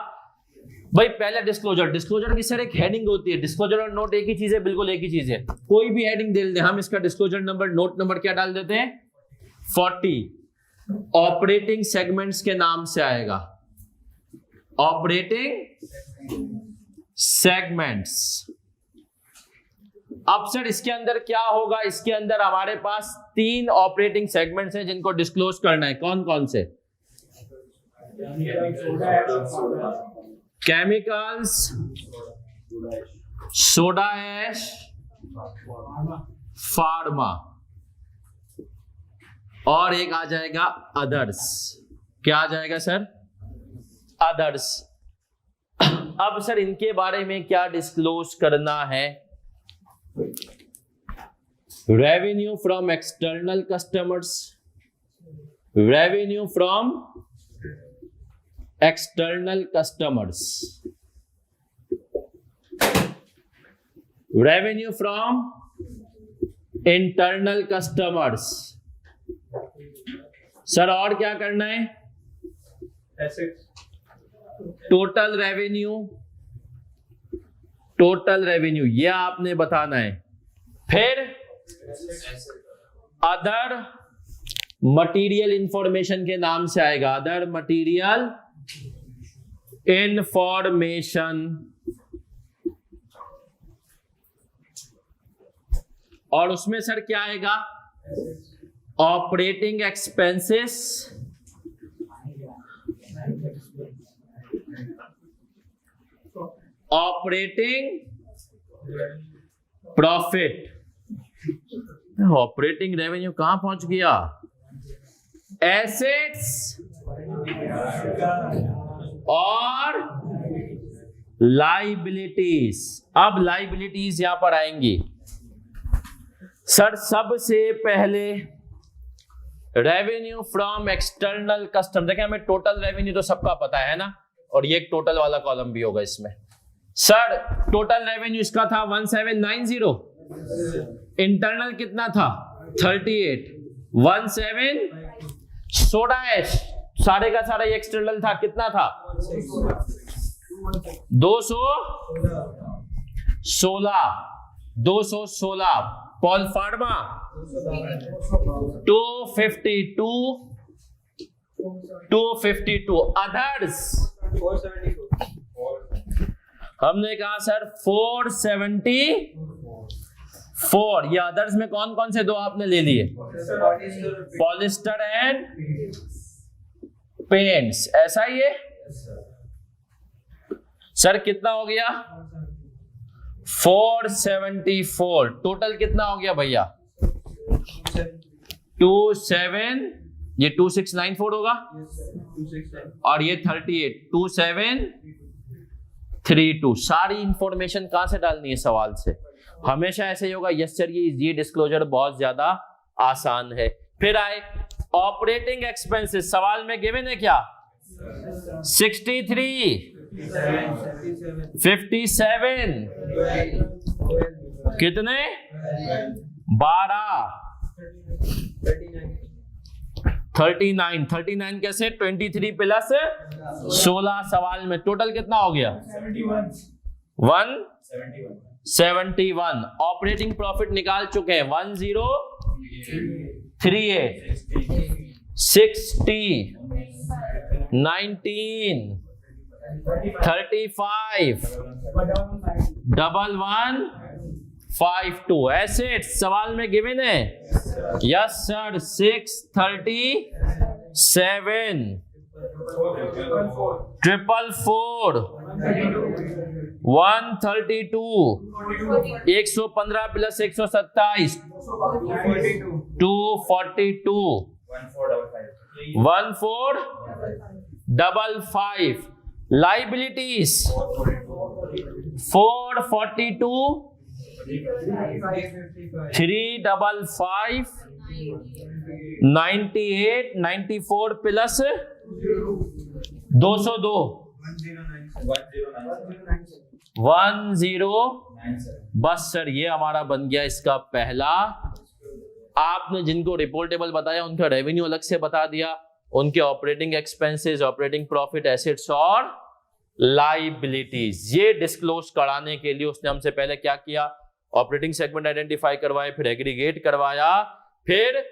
भाई पहला डिस्क्लोजर की सर एक हेडिंग होती है, डिस्क्लोजर और नोट एक ही चीज है, बिल्कुल एक ही चीज है, कोई भी हेडिंग दे दें। हम इसका डिस्क्लोजर नंबर, नोट नंबर क्या डाल देते हैं? 40। ऑपरेटिंग सेगमेंट्स के नाम से आएगा, ऑपरेटिंग सेगमेंट्स। अब सर इसके अंदर क्या होगा? इसके अंदर हमारे पास 3 ऑपरेटिंग सेगमेंट्स हैं जिनको डिस्क्लोज करना है। कौन कौन से? केमिकल्स, सोडा ऐश, फार्मा, और एक आ जाएगा अदर्स। क्या आ जाएगा सर? अदर्स। अब सर इनके बारे में क्या डिस्क्लोज करना है? Revenue from external customers, revenue from external customers, revenue from internal customers. Sir और क्या करना है? टोटल रेवेन्यू, टोटल रेवेन्यू ये आपने बताना है। फिर अदर मटेरियल इंफॉर्मेशन के नाम से आएगा, अदर मटेरियल इंफॉर्मेशन, और उसमें सर क्या आएगा? Operating expenses operating profit. Operating revenue कहां पहुंच गया? एसेट्स और लाइबिलिटीज। अब लाइबिलिटीज यहां पर आएंगी। सर सबसे पहले रेवेन्यू फ्रॉम एक्सटर्नल कस्टमर। देखिए हमें टोटल रेवेन्यू तो सबका पता है ना, और ये एक टोटल वाला कॉलम भी होगा इसमें। सर टोटल रेवेन्यू इसका था 1790, इंटरनल कितना था 38, 17 सोडाएश सारे का सारा ये एक्सटर्नल था, कितना था 216। Paul pharma 252। अदर्स हमने कहा सर 474। ये अदर्स में कौन कौन से दो आपने ले लिए? पॉलिस्टर एंड पेंट्स, ऐसा ही है सर। कितना हो गया 474। टोटल कितना हो गया भैया 27, ये 2694 होगा और ये 38, 2732। सारी इंफॉर्मेशन कहां से डालनी है सवाल से? हमेशा ऐसे ही होगा। यस सर ये डिस्क्लोजर बहुत ज्यादा आसान है। फिर आए ऑपरेटिंग एक्सपेंसेस। सवाल में गिवन है क्या 63, 57, कितने 12, 39 कैसे 23 प्लस 16। सवाल में टोटल कितना हो गया 171। ऑपरेटिंग प्रॉफिट निकाल चुके हैं 1038, 60, 19, 35, 1152। एसेट्स सवाल में गिवन है yes sir 637, 444, 132, 115 plus 127 242, 1455। Liabilities 442, 355, 98, 94 plus 202 109। बस सर ये हमारा बन गया इसका पहला। आपने जिनको रिपोर्टेबल बताया उनका रेवेन्यू अलग से बता दिया, उनके operating expenses, operating profit, assets और लाइबिलिटीज। ये डिस्क्लोज कराने के लिए उसने हमसे पहले क्या किया, ऑपरेटिंग सेगमेंट आइडेंटिफाई करवाए, फिर एग्रीगेट करवाया, फिर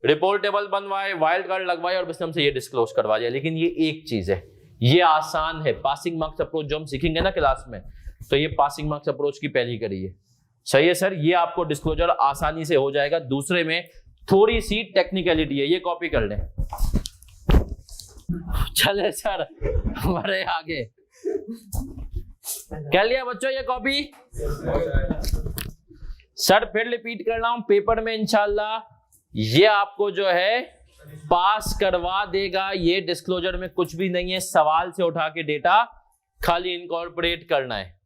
रिपोर्टेबल बनवाए, वाइल्ड कार्ड लगवाए और बस हमसे ये डिस्क्लोज करवा दिया। लेकिन ये एक चीज है, ये आसान है। पासिंग मार्क्स अप्रोच जो हम सीखेंगे ना क्लास में, तो ये पासिंग मार्क्स अप्रोच की पहली कड़ी है। सही है सर, ये आपको डिस्क्लोजर आसानी से हो जाएगा। दूसरे में थोड़ी सी टेक्निकलिटी है, ये कॉपी कर लें। चले सर हमारे आगे कर लिया बच्चों ये कॉपी। सर फिर रिपीट कर रहा हूं, पेपर में इंशाल्लाह ये आपको जो है पास करवा देगा। ये डिस्क्लोजर में कुछ भी नहीं है, सवाल से उठा के डेटा खाली इनकॉर्पोरेट करना है।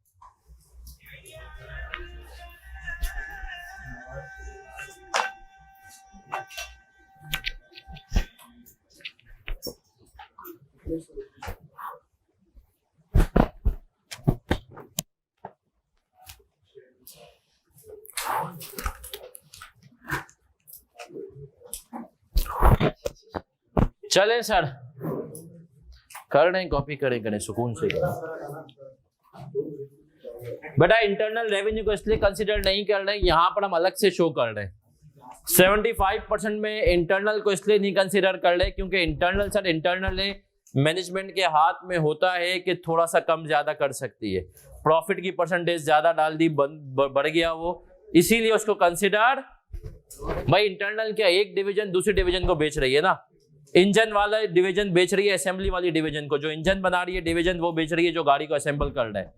चले सर कर रहे हैं, कॉपी करें सुकून से। बेटा इंटरनल रेवेन्यू को इसलिए कंसीडर नहीं कर रहे हैं, यहां पर हम अलग से शो कर रहे हैं। 75% में इंटरनल को इसलिए नहीं कंसीडर कर रहे क्योंकि इंटरनल सर इंटरनल मैनेजमेंट के हाथ में होता है कि थोड़ा सा कम ज्यादा कर सकती है। प्रॉफिट की परसेंटेज ज्यादा डाल दी, बढ़ गया वो, इसीलिए उसको कंसीडर। भाई इंटरनल क्या एक डिवीजन दूसरी डिवीजन को बेच रही है ना, इंजन वाला डिवीजन बेच रही है असेंबली वाली डिवीजन को, जो इंजन बना रही है डिवीजन वो बेच रही है जो गाड़ी को असेंबल कर रहा है।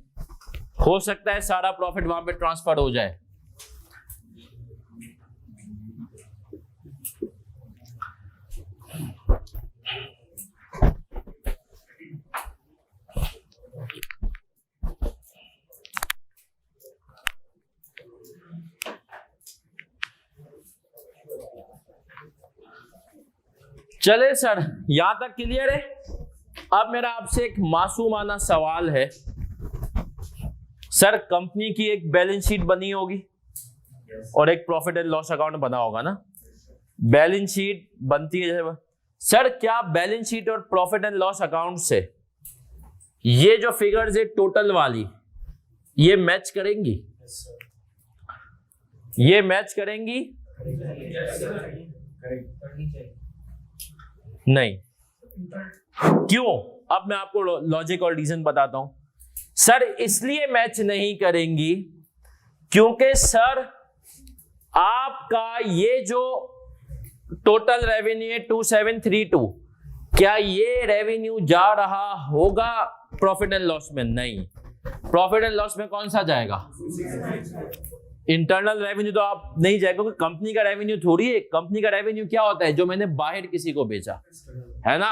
हो सकता है सारा प्रॉफिट वहां पे ट्रांसफर हो जाए। चले सर, यहां तक क्लियर है। अब मेरा आपसे एक मासूमाना सवाल है, सर कंपनी की एक बैलेंस शीट बनी होगी और एक प्रॉफिट एंड लॉस अकाउंट बना होगा ना। बैलेंस शीट बनती है सर, क्या बैलेंस शीट और प्रॉफिट एंड लॉस अकाउंट से ये जो फिगर्स है टोटल वाली, ये मैच करेंगी? ये मैच करेंगी? नहीं। क्यों? अब मैं आपको लॉजिक और रीजन बताता हूं। सर इसलिए मैच नहीं करेंगी क्योंकि सर आपका ये जो टोटल रेवेन्यू है 2732, क्या ये रेवेन्यू जा रहा होगा प्रॉफिट एंड लॉस में? नहीं। प्रॉफिट एंड लॉस में कौन सा जाएगा? इंटरनल रेवेन्यू तो आप नहीं जाएगा, क्योंकि कंपनी का रेवेन्यू थोड़ी है। कंपनी का रेवेन्यू क्या होता है? जो मैंने बाहर किसी को बेचा, है ना।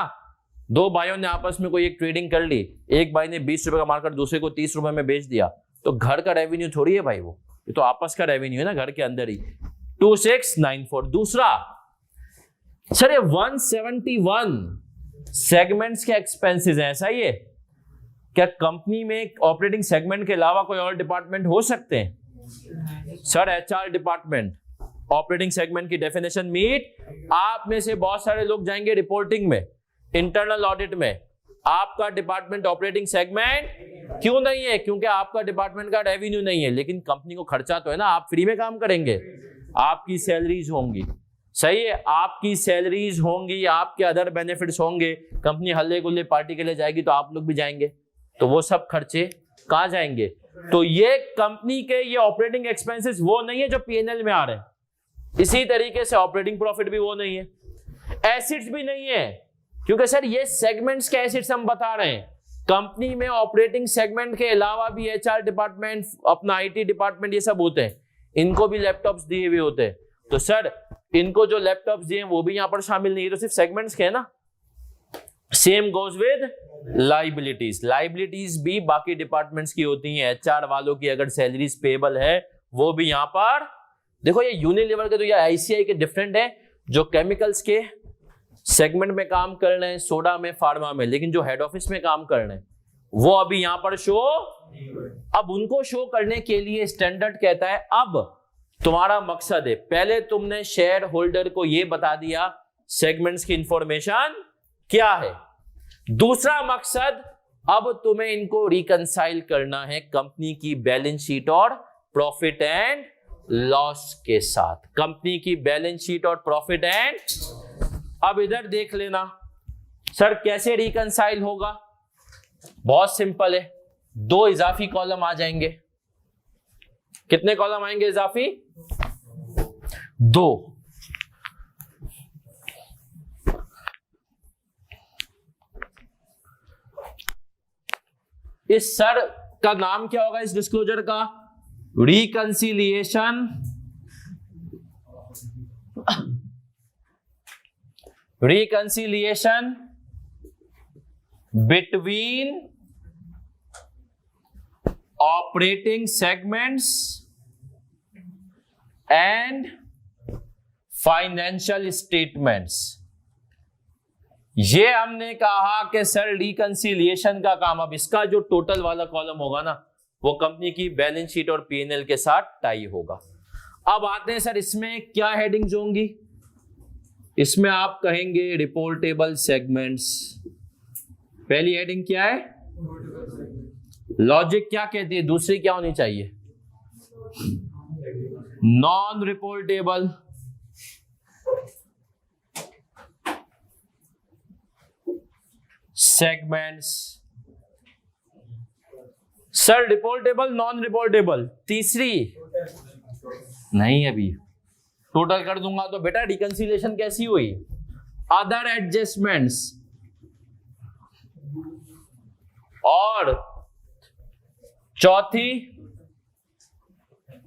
दो भाइयों ने आपस में कोई एक ट्रेडिंग कर ली, एक भाई ने 20 रुपए का मार्केट दूसरे को 30 रुपए में बेच दिया, तो घर का रेवेन्यू थोड़ी है भाई, वो ये तो आपस का रेवेन्यू है ना, घर के अंदर ही। 2694। दूसरा सर ये 171 सेगमेंट्स के एक्सपेंसेस हैं, ऐसा ही है क्या? कंपनी में ऑपरेटिंग सेगमेंट के अलावा कोई और डिपार्टमेंट हो सकते हैं? Sir HR department operating segment की डेफिनेशन मीट। आप में से बहुत सारे लोग जाएंगे रिपोर्टिंग में, इंटरनल ऑडिट में। आपका डिपार्टमेंट ऑपरेटिंग सेगमेंट क्यों नहीं है? क्योंकि आपका डिपार्टमेंट का रेवेन्यू नहीं है, लेकिन कंपनी को खर्चा तो है ना। आप फ्री में काम करेंगे, आपकी सैलरीज होंगी, सही है, आपकी सैलरीज होंगी, आपके अदर बेनिफिट्स होंगे। कंपनी हल्ले गुल्ले पार्टी के लिए जाएगी तो आप लोग भी जाएंगे, तो वो सब खर्चे कहां जाएंगे? तो ये कंपनी के ये ऑपरेटिंग एक्सपेंसेस वो नहीं है जो पीएनएल में आ रहे हैं। इसी तरीके से ऑपरेटिंग प्रॉफिट भी वो नहीं है, एसिड्स भी नहीं है, क्योंकि सर ये सेगमेंट्स के एसिड्स हम बता रहे हैं। कंपनी में ऑपरेटिंग सेगमेंट के अलावा भी एचआर डिपार्टमेंट, अपना आईटी डिपार्टमेंट, ये सब होते हैं, इनको भी लैपटॉप्स दिए हुए होते हैं। तो सर इनको जो लैपटॉप्स दिए वो भी यहां पर शामिल नहीं है, तो सिर्फ सेगमेंट्स के है ना। Same goes with liabilities. Liabilities भी बाकी डिपार्टमेंट्स की होती हैं। एचआर वालों की अगर सैलरीज पेबल है वो भी यहां पर। देखो ये यूनिलीवर के तो या आईसीआई के डिफरेंट है, जो केमिकल्स के सेगमेंट में काम कर रहे हैं, सोडा में, फार्मा में, लेकिन जो हेड ऑफिस में काम कर रहे हैं वो अभी यहां पर शो। अब उनको शो करने के लिए स्टैंडर्ड कहता है अब तुम्हारा मकसद है, पहले तुमने शेयर होल्डर को यह बता दिया सेगमेंट्स की इंफॉर्मेशन क्या है। दूसरा मकसद, अब तुम्हें इनको रिकंसाइल करना है कंपनी की बैलेंस शीट और प्रॉफिट एंड लॉस के साथ। कंपनी की बैलेंस शीट और प्रॉफिट एंड, अब इधर देख लेना सर कैसे रिकंसाइल होगा। बहुत सिंपल है, दो इजाफी कॉलम आ जाएंगे। कितने कॉलम आएंगे इजाफी? दो। इस सर का नाम क्या होगा इस डिस्क्लोजर का? Reconciliation between operating segments and financial statements. ये हमने कहा कि सर रिकंसिलिएशन का काम, अब इसका जो टोटल वाला कॉलम होगा ना वो कंपनी की बैलेंस शीट और पीएनएल के साथ टाई होगा। अब आते हैं सर इसमें क्या हेडिंग्स होंगी। इसमें आप कहेंगे रिपोर्टेबल सेगमेंट्स। पहली हेडिंग क्या है? लॉजिक क्या कहती है? दूसरी क्या होनी चाहिए? Non reportable. Segments. Sir reportable, non reportable. तीसरी नहीं, अभी टोटल कर दूंगा तो बेटा रिकंसिलिएशन कैसी हुई? Other adjustments. और चौथी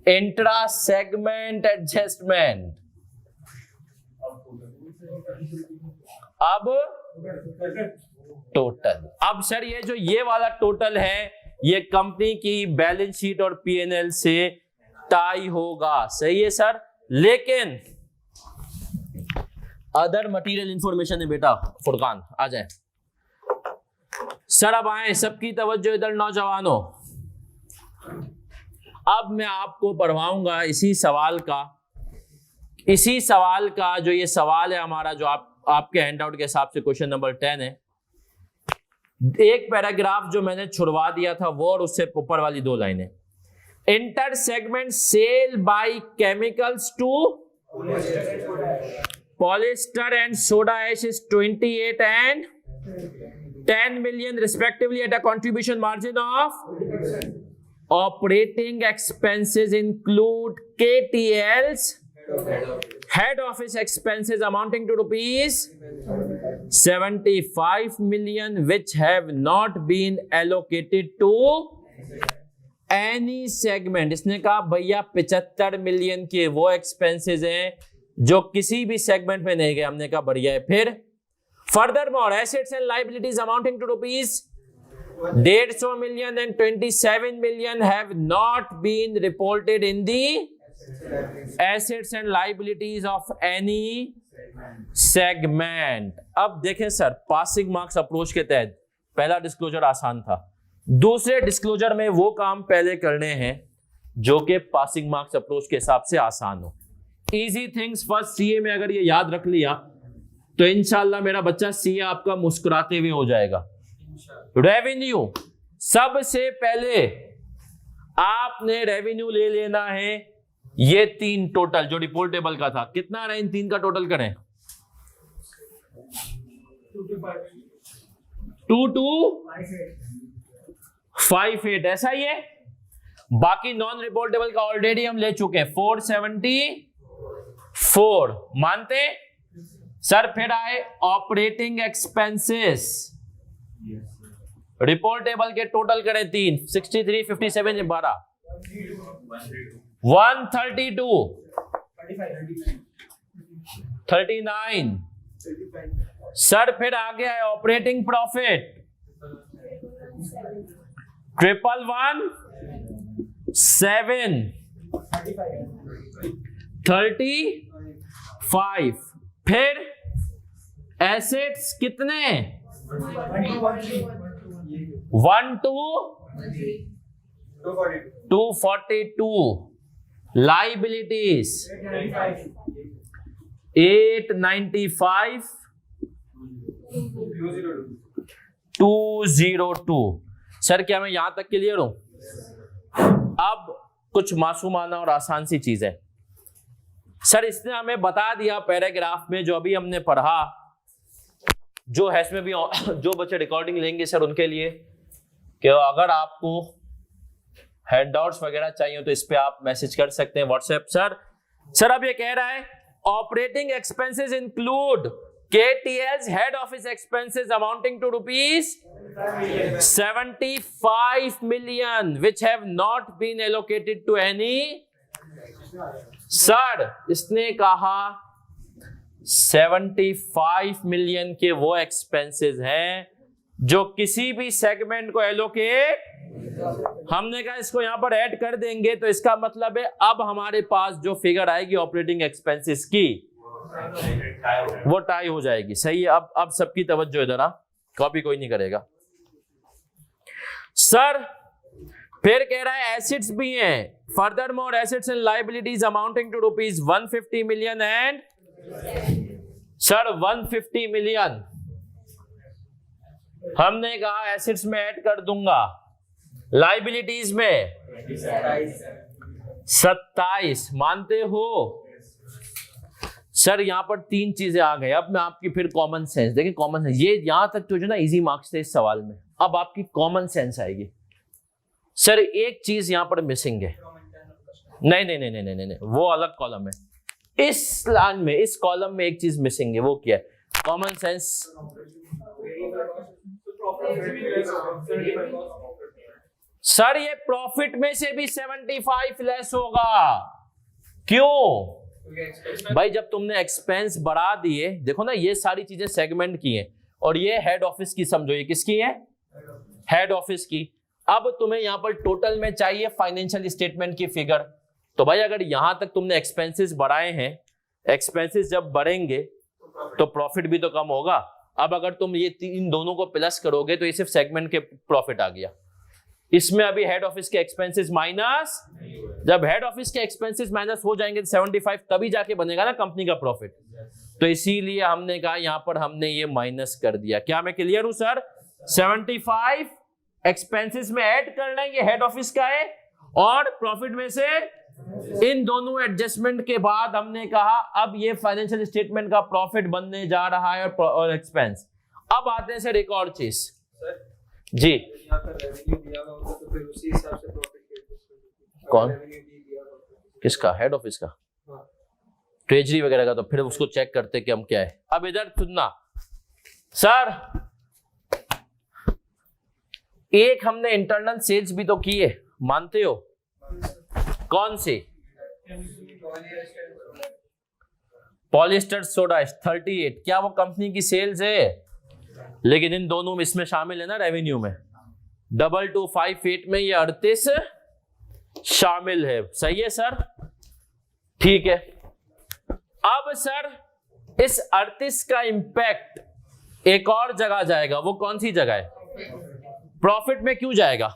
इंट्रा सेगमेंट एडजस्टमेंट। अब टोटल। अब सर ये जो ये वाला टोटल है ये कंपनी की बैलेंस शीट और पीएनएल से टाई होगा, सही है सर। लेकिन अदर मटेरियल इंफॉर्मेशन है बेटा, फुरकान आ जाए सर। अब आए सबकी तवज्जो इधर नौजवानों। अब मैं आपको पढ़वाऊंगा इसी सवाल का जो ये सवाल है हमारा, जो आपके हैंडआउट के हिसाब से क्वेश्चन नंबर 10 है। एक पैराग्राफ जो मैंने छुड़वा दिया था वो और उससे ऊपर वाली 2 लाइनें। Inter segment sale by chemicals to polyester and soda ash is 28 and 10 million respectively at a contribution margin of operating expenses include KTL's head office expenses amounting to rupees 75 million which have not been allocated to any segment। इसने कहा भैया 75 million के वो expenses हैं जो किसी भी segment में नहीं गए। हमने कहा बढ़िया है। फिर furthermore assets and liabilities amounting to rupees 150 million and 27 million have not been reported in the assets and liabilities of any segment। अब देखें सर, पासिंग मार्क्स अप्रोच के तहत पहला डिस्क्लोजर आसान था, दूसरे डिस्क्लोजर में वो काम पहले करने हैं जो कि पासिंग मार्क्स अप्रोच के हिसाब से आसान हो। Easy things first. सीए में अगर ये याद रख लिया तो इंशाल्लाह मेरा बच्चा सीए आपका मुस्कुराते हुए हो जाएगा। रेवेन्यू, सबसे पहले आपने रेवेन्यू ले लेना है ये 3 टोटल जो रिपोर्टेबल का था। कितना रहा, इन 3 का टोटल करें 2258, ऐसा ही है। बाकी नॉन रिपोर्टेबल का ऑलरेडी हम ले चुके हैं 474, मानते सर। फिर आए ऑपरेटिंग एक्सपेंसेस, रिपोर्टेबल के टोटल करें 3, 63, 57, 12, 132, 39 सर। फिर आगे है ऑपरेटिंग प्रॉफिट 111, 35। फिर एसेट्स कितने 242, लाइबिलिटीज 895, 202। सर क्या मैं यहां तक क्लियर हूं? अब कुछ मासूमाना और आसान सी चीज है सर। इसने हमें बता दिया पैराग्राफ में जो अभी हमने पढ़ा, जो है इसमें भी जो बच्चे रिकॉर्डिंग लेंगे सर उनके लिए, कि अगर आपको हैंडआउट्स वगैरह चाहिए तो इस पे आप मैसेज कर सकते हैं व्हाट्सएप। सर अब ये कह रहा है operating expenses include KTL's head office expenses amounting to rupees 75 million which have not been allocated to any। Sir इसने कहा 75 मिलियन के वो एक्सपेंसेस हैं जो किसी भी सेगमेंट को एलोकेट, हमने कहा इसको यहां पर ऐड कर देंगे तो इसका मतलब है अब हमारे पास जो फिगर आएगी ऑपरेटिंग एक्सपेंसेस की वो टाई हो जाएगी, सही है। अब सबकी तवज्जो इधर, कॉपी कोई नहीं करेगा सर। फिर कह रहा है एसेट्स भी हैं, furthermore assets and liabilities amounting to rupees 150 million and sir 150 million हमने कहा एसेट्स में ऐड कर दूंगा, लायबिलिटीज में 27, मानते हो सर। यहां पर 3 चीजें आ गई। अब मैं आपकी फिर कॉमन सेंस, देखिए कॉमन सेंस, ये यहां तक तो जो ना इजी मार्क्स थे इस सवाल में, अब आपकी कॉमन सेंस आएगी। सर एक चीज यहां पर मिसिंग है, नहीं, वो अलग कॉलम है। इस लाइन में, इस कॉलम में एक चीज मिसिंग है, वो क्या है? Common sense. सर ये प्रॉफिट में से भी 75 लेस होगा। क्यों भाई? जब तुमने एक्सपेंस बढ़ा दिए, देखो ना ये सारी चीजें सेगमेंट की हैं और ये हेड ऑफिस की, समझो ये किसकी है? हेड ऑफिस की। अब तुम्हें यहां पर टोटल में चाहिए फाइनेंशियल स्टेटमेंट की फिगर। तो भाई अगर यहां तक तुमने एक्सपेंसेस बढ़ाए हैं, एक्सपेंसेस जब बढ़ेंगे तो प्रॉफिट भी तो कम होगा। अब अगर तुम ये इन दोनों को प्लस करोगे तो ये सिर्फ सेगमेंट के प्रॉफिट आ गया। इसमें अभी हेड ऑफिस के एक्सपेंसेस माइनस, जब हेड ऑफिस के एक्सपेंसेस माइनस हो जाएंगे 75 तभी जाके बनेगा ना कंपनी का प्रॉफिट। तो इसीलिए हमने कहा यहां पर हमने ये माइनस कर दिया। क्या मैं क्लियर हूं सर? 75 एक्सपेंसेस में ऐड करना है, ये हेड ऑफिस का है, और प्रॉफिट में से इन दोनों एडजस्टमेंट के बाद हमने कहा अब ये फाइनेंशियल स्टेटमेंट का प्रॉफिट बनने जा रहा है और एक्सपेंस। अब आते हैं सर एक और चीज जी। तो फिर उसी हिसाब से प्रॉफिट कौन? किसका? हेड ऑफिस का, ट्रेजरी वगैरह का। तो फिर उसको चेक करते कि हम क्या है। अब इधर सुनना सर, एक हमने इंटरनल सेल्स भी तो की है, मानते हो? कौन सी? Polyester soda 38। क्या वो कंपनी की सेल्स है? लेकिन इन दोनों में इसमें शामिल है ना रेवेन्यू में। 2258 में ये 38 शामिल है। सही है सर? ठीक है। अब सर इस 38 का इंपैक्ट एक और जगह जाएगा। वो कौन सी जगह है? प्रॉफिट में क्यों जाएगा?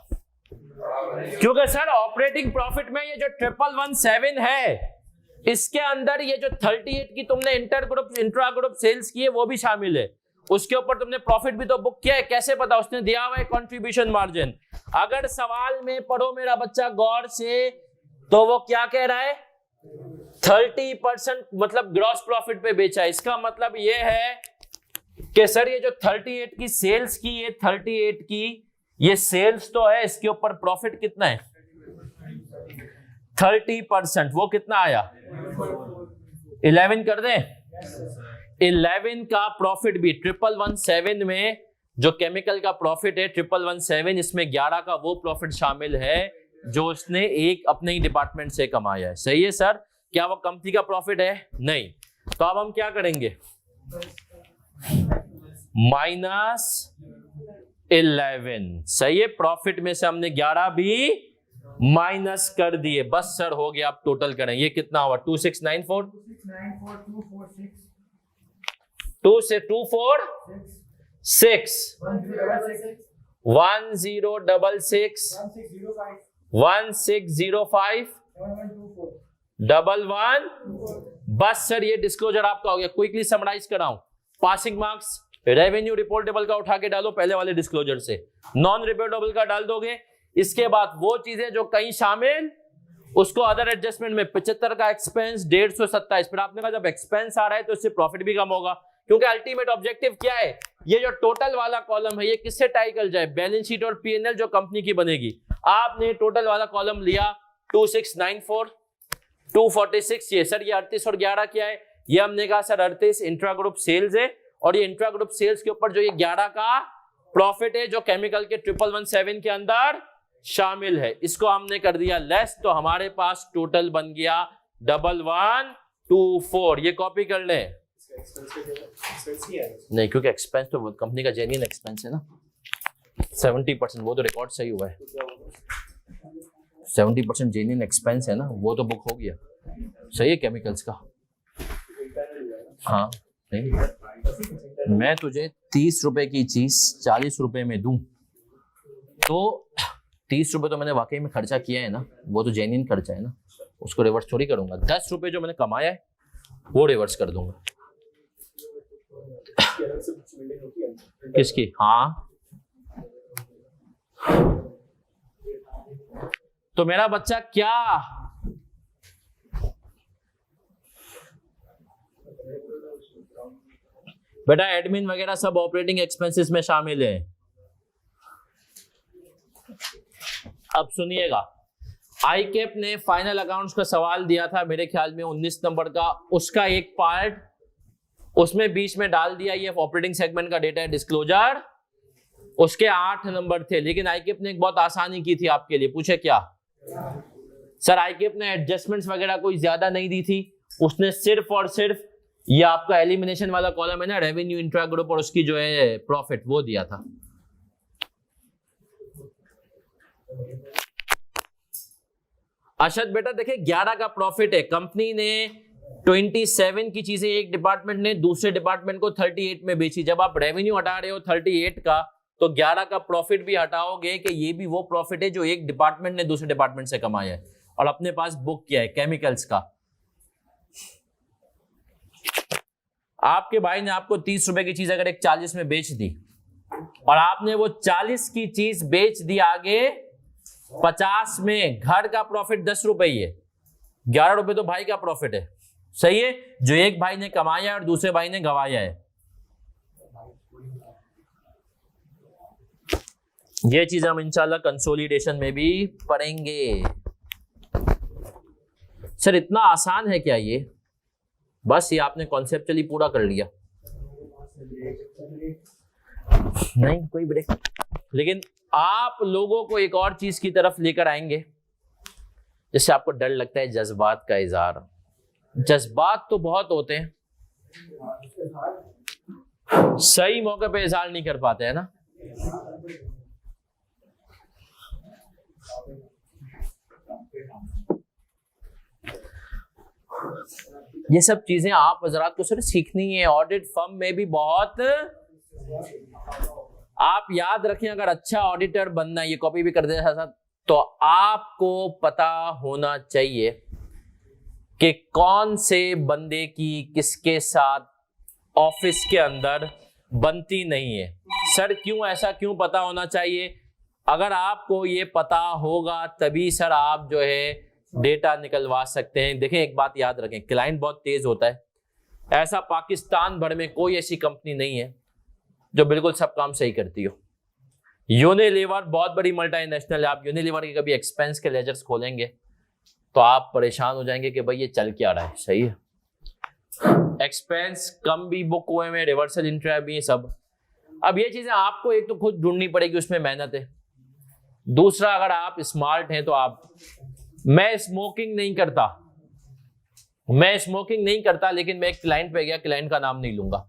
क्योंकि सर ऑपरेटिंग प्रॉफिट में ये जो 1117 है, इसके अंदर ये जो 38 की तुमने इंट्रा ग्रुप सेल्स की है वो भी शामिल है। उसके ऊपर तुमने प्रॉफिट भी तो बुक किया है। कैसे पता? उसने दिया हुआ है कंट्रीब्यूशन मार्जिन। अगर सवाल में पढ़ो मेरा बच्चा गौर से, तो वो क्या कह रहा है? 30% मतलब ग्रॉस प्रॉफिट पे बेचा है। इसका मतलब ये है कि सर ये जो 38 की सेल्स की, ये 38 की ये सेल्स तो है, इसके ऊपर प्रॉफिट कितना है? 30%। वो कितना आया? 11 कर दें। 11 का प्रॉफिट भी 1117 में जो केमिकल का प्रॉफिट है 1117, इसमें 11 का वो प्रॉफिट शामिल है जो उसने एक अपने ही डिपार्टमेंट से कमाया है। सही है सर? क्या वो कंपनी का प्रॉफिट है? नहीं। तो अब हम क्या करेंगे? -11। सही है? प्रॉफिट में से हमने 11 भी माइनस कर दिए। बस सर हो गया। आप टोटल करें, ये कितना हुआ? 2694 2 से 246 1066 1605 11। बस सर ये डिस्क्लोजर आपका हो गया। क्विकली समराइज कराऊं। पासिंग मार्क्स रेवेन्यू रिपोर्टेबल का उठा के डालो पहले वाले डिस्क्लोजर से, नॉन रिपोर्टेबल का डाल दोगे। इसके बाद वो चीजें जो कहीं शामिल, उसको अदर एडजस्टमेंट में 75 का एक्सपेंस, 127। फिर आपने कहा जब एक्सपेंस आ रहा है तो इससे प्रॉफिट भी कम होगा, क्योंकि अल्टीमेट ऑब्जेक्टिव क्या है? ये जो टोटल वाला कॉलम है ये किससे टाई कर जाए? बैलेंस शीट और पीएनएल जो कंपनी की बनेगी। आपने टोटल वाला कॉलम लिया 2694 246। ये सर ये 38 और 11 क्या है? ये हमने कहा सर 38 इंट्रा ग्रुप सेल्स है, और ये इंट्रा ग्रुप सेल्स के ऊपर जो ये 11 का प्रॉफिट है जो केमिकल के 1117 के अंदर शामिल है, इसको हमने कर दिया लेस। तो हमारे पास टोटल बन गया 1124। ये कॉपी कर ले। नहीं, क्योंकि एक्सपेंस तो कंपनी का जेन्युइन एक्सपेंस है ना। 70% वो तो रिकॉर्ड सही हुआ है। 70% जेन्युइन एक्सपेंस है ना, वो तो बुक हो गया। सही है केमिकल्स का। हाँ नहीं, मैं तुझे 30 रुपए की चीज 40 रुपए में दूं तो 30 रुपए तो मैंने वाकई में खर्चा किया है ना, वो तो जेन्युइन खर्चा है ना, उसको रिवर्स थोड़ी करूंगा। 10 रुपए जो मैंने कमाया है वो रिवर्स कर दूंगा। किसकी? हाँ, तो मेरा बच्चा क्या बेटा, एडमिन वगैरह सब ऑपरेटिंग एक्सपेंसेस में शामिल है। अब सुनिएगा, आईकेप ने फाइनल अकाउंट्स का सवाल दिया था मेरे ख्याल में 19 नंबर का, उसका एक पार्ट उसमें बीच में डाल दिया। ये ऑपरेटिंग सेगमेंट का डेटा है, डिस्क्लोजर उसके 8 नंबर थे, लेकिन आईकेप ने एक बहुत आसानी की थी आपके लिए। पूछे क्या सर? आईकेप ने एडजस्टमेंट्स वगैरह कोई ज्यादा नहीं दी थी, उसने सिर्फ और सिर्फ ये आपका एलिमिनेशन वाला कॉलम है ना, रेवेन्यू इंट्रा ग्रुप और उसकी जो है प्रॉफिट, वो दिया था। अशद बेटा देखिए 11 का प्रॉफिट है, कंपनी ने 27 की चीजें एक डिपार्टमेंट ने दूसरे डिपार्टमेंट को 38 में बेची। जब आप रेवेन्यू हटा रहे हो 38 का, तो 11 का प्रॉफिट भी हटाओगे कि ये भी वो प्रॉफिट है जो एक डिपार्टमेंट ने दूसरे डिपार्टमेंट से कमाया है और अपने पास बुक किया है। केमिकल्स का आपके भाई ने आपको 30 रुपए की चीज अगर एक 40 में बेच दी और आपने वो 40 की चीज बेच दी आगे 50 में, घर का प्रॉफिट 10 रुपए ही है, 11 रुपए तो भाई का प्रॉफिट है। सही है, जो एक भाई ने कमाया है और दूसरे भाई ने गंवाया है। ये चीज हम इंशाल्लाह कंसोलिडेशन में भी पढ़ेंगे। सर इतना आसान है क्या ये? बस ये आपने कॉन्सेप्चुअली पूरा कर लिया, नहीं कोई ब्रेक। लेकिन आप लोगों को एक और चीज की तरफ लेकर आएंगे जिससे आपको डर लगता है, जज्बात का इजहार। जज्बात तो बहुत होते हैं, सही मौके पे इजहार नहीं कर पाते हैं ना। ये सब चीजें आप हजरात को सिर्फ सीखनी है। ऑडिट फर्म में भी बहुत, आप याद रखें अगर अच्छा ऑडिटर बनना है, ये कॉपी भी कर दे साथ, तो आपको पता होना चाहिए कि कौन से बंदे की किसके साथ ऑफिस के अंदर बनती नहीं है। सर क्यों, ऐसा क्यों पता होना चाहिए? अगर आपको ये पता होगा तभी सर आप जो है डेटा निकलवा सकते हैं। देखें एक बात याद रखें, क्लाइंट बहुत तेज होता है, ऐसा पाकिस्तान भर में कोई ऐसी कंपनी नहीं है जो बिल्कुल सब काम सही करती हो। यूनिलीवर बहुत बड़ी मल्टीनेशनल है, आप यूनिलीवर के कभी एक्सपेंस के लेजर्स खोलेंगे तो आप परेशान हो जाएंगे कि भाई ये चल क्या रहा है। सही है, एक्सपेंस कम भी बुक हुए में, रिवर्सल इंट्रा भी सब। अब ये चीजें आपको एक तो खुद ढूंढनी पड़ेगी, उसमें मेहनत है। दूसरा अगर आप स्मार्ट हैं तो आप, मैं स्मोकिंग नहीं करता, लेकिन मैं एक क्लाइंट पे गया, क्लाइंट का नाम नहीं लूंगा।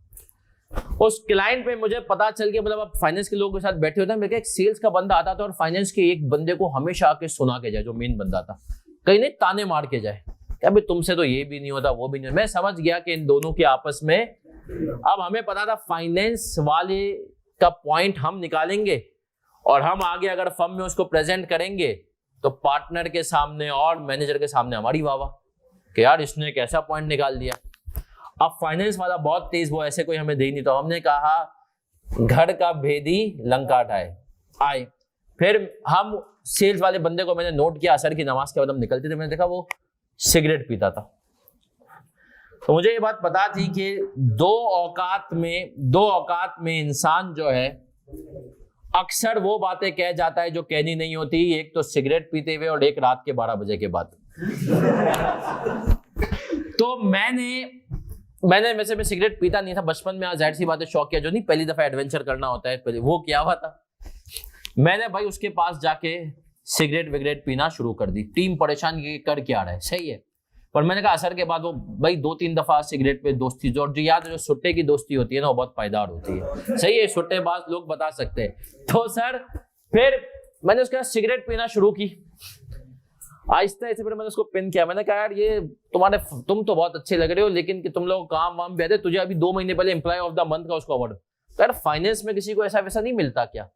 उस क्लाइंट पे मुझे पता चल गया, मतलब आप फाइनेंस के लोगों के साथ बैठे होते हैं, मेरे एक सेल्स का बंदा आता था और फाइनेंस के एक बंदे को हमेशा आके सुना के जाए, जो मेन बंदा था, कहीं नहीं ताने मार के जाए क्या भाई तुमसे तो ये भी नहीं होता वो भी नहीं होता। मैं समझ गया कि इन दोनों के आपस में, अब हमें पता था फाइनेंस वाले का पॉइंट हम निकालेंगे और हम आगे अगर फर्म में उसको प्रेजेंट करेंगे तो पार्टनर के सामने और मैनेजर के सामने हमारी वाह कि यार इसने एक ऐसा पॉइंट निकाल दिया। अब फाइनेंस वाला बहुत तेज, वो ऐसे कोई हमें दे नहीं, तो हमने कहा घर का भेदी लंका आए। फिर हम सेल्स वाले बंदे को मैंने नोट किया, असर की नमाज के बाद हम निकलते थे, मैंने देखा वो सिगरेट पीता था। तो मुझे ये बात पता थी कि दो औकात में इंसान जो है अक्सर वो बातें कह जाता है जो कहनी नहीं होती, एक तो सिगरेट पीते हुए और एक रात के 12 बजे के बाद। तो मैं सिगरेट पीता नहीं था बचपन में, जाहिर सी बात है शौक किया, जो नहीं पहली दफा एडवेंचर करना होता है, पहले वो किया हुआ था। मैंने भाई उसके पास जाके सिगरेट विगरेट पीना शुरू कर दी। टीम परेशान की कर क्या रहा है, सही है, पर मैंने कहा असर के बाद वो भाई 2-3 दफा सिगरेट पे दोस्ती, जो याद है जो सुट्टे की दोस्ती होती है ना, वो बहुत पायदार होती है। सही है, सुट्टेबाज लोग बता सकते हैं। तो सर फिर मैंने उसके बाद सिगरेट पीना शुरू की आहिस्ता ऐसे। फिर मैंने उसको पिन किया, मैंने कहा यार ये तुम तो बहुत अच्छे लग रहे हो, लेकिन कि तुम लोग काम वाम भी आते, तुझे अभी 2 महीने पहले एम्प्लॉय ऑफ द मंथ का उसको अवार्ड। तो यार फाइनेंस में किसी को ऐसा वैसा नहीं मिलता क्या?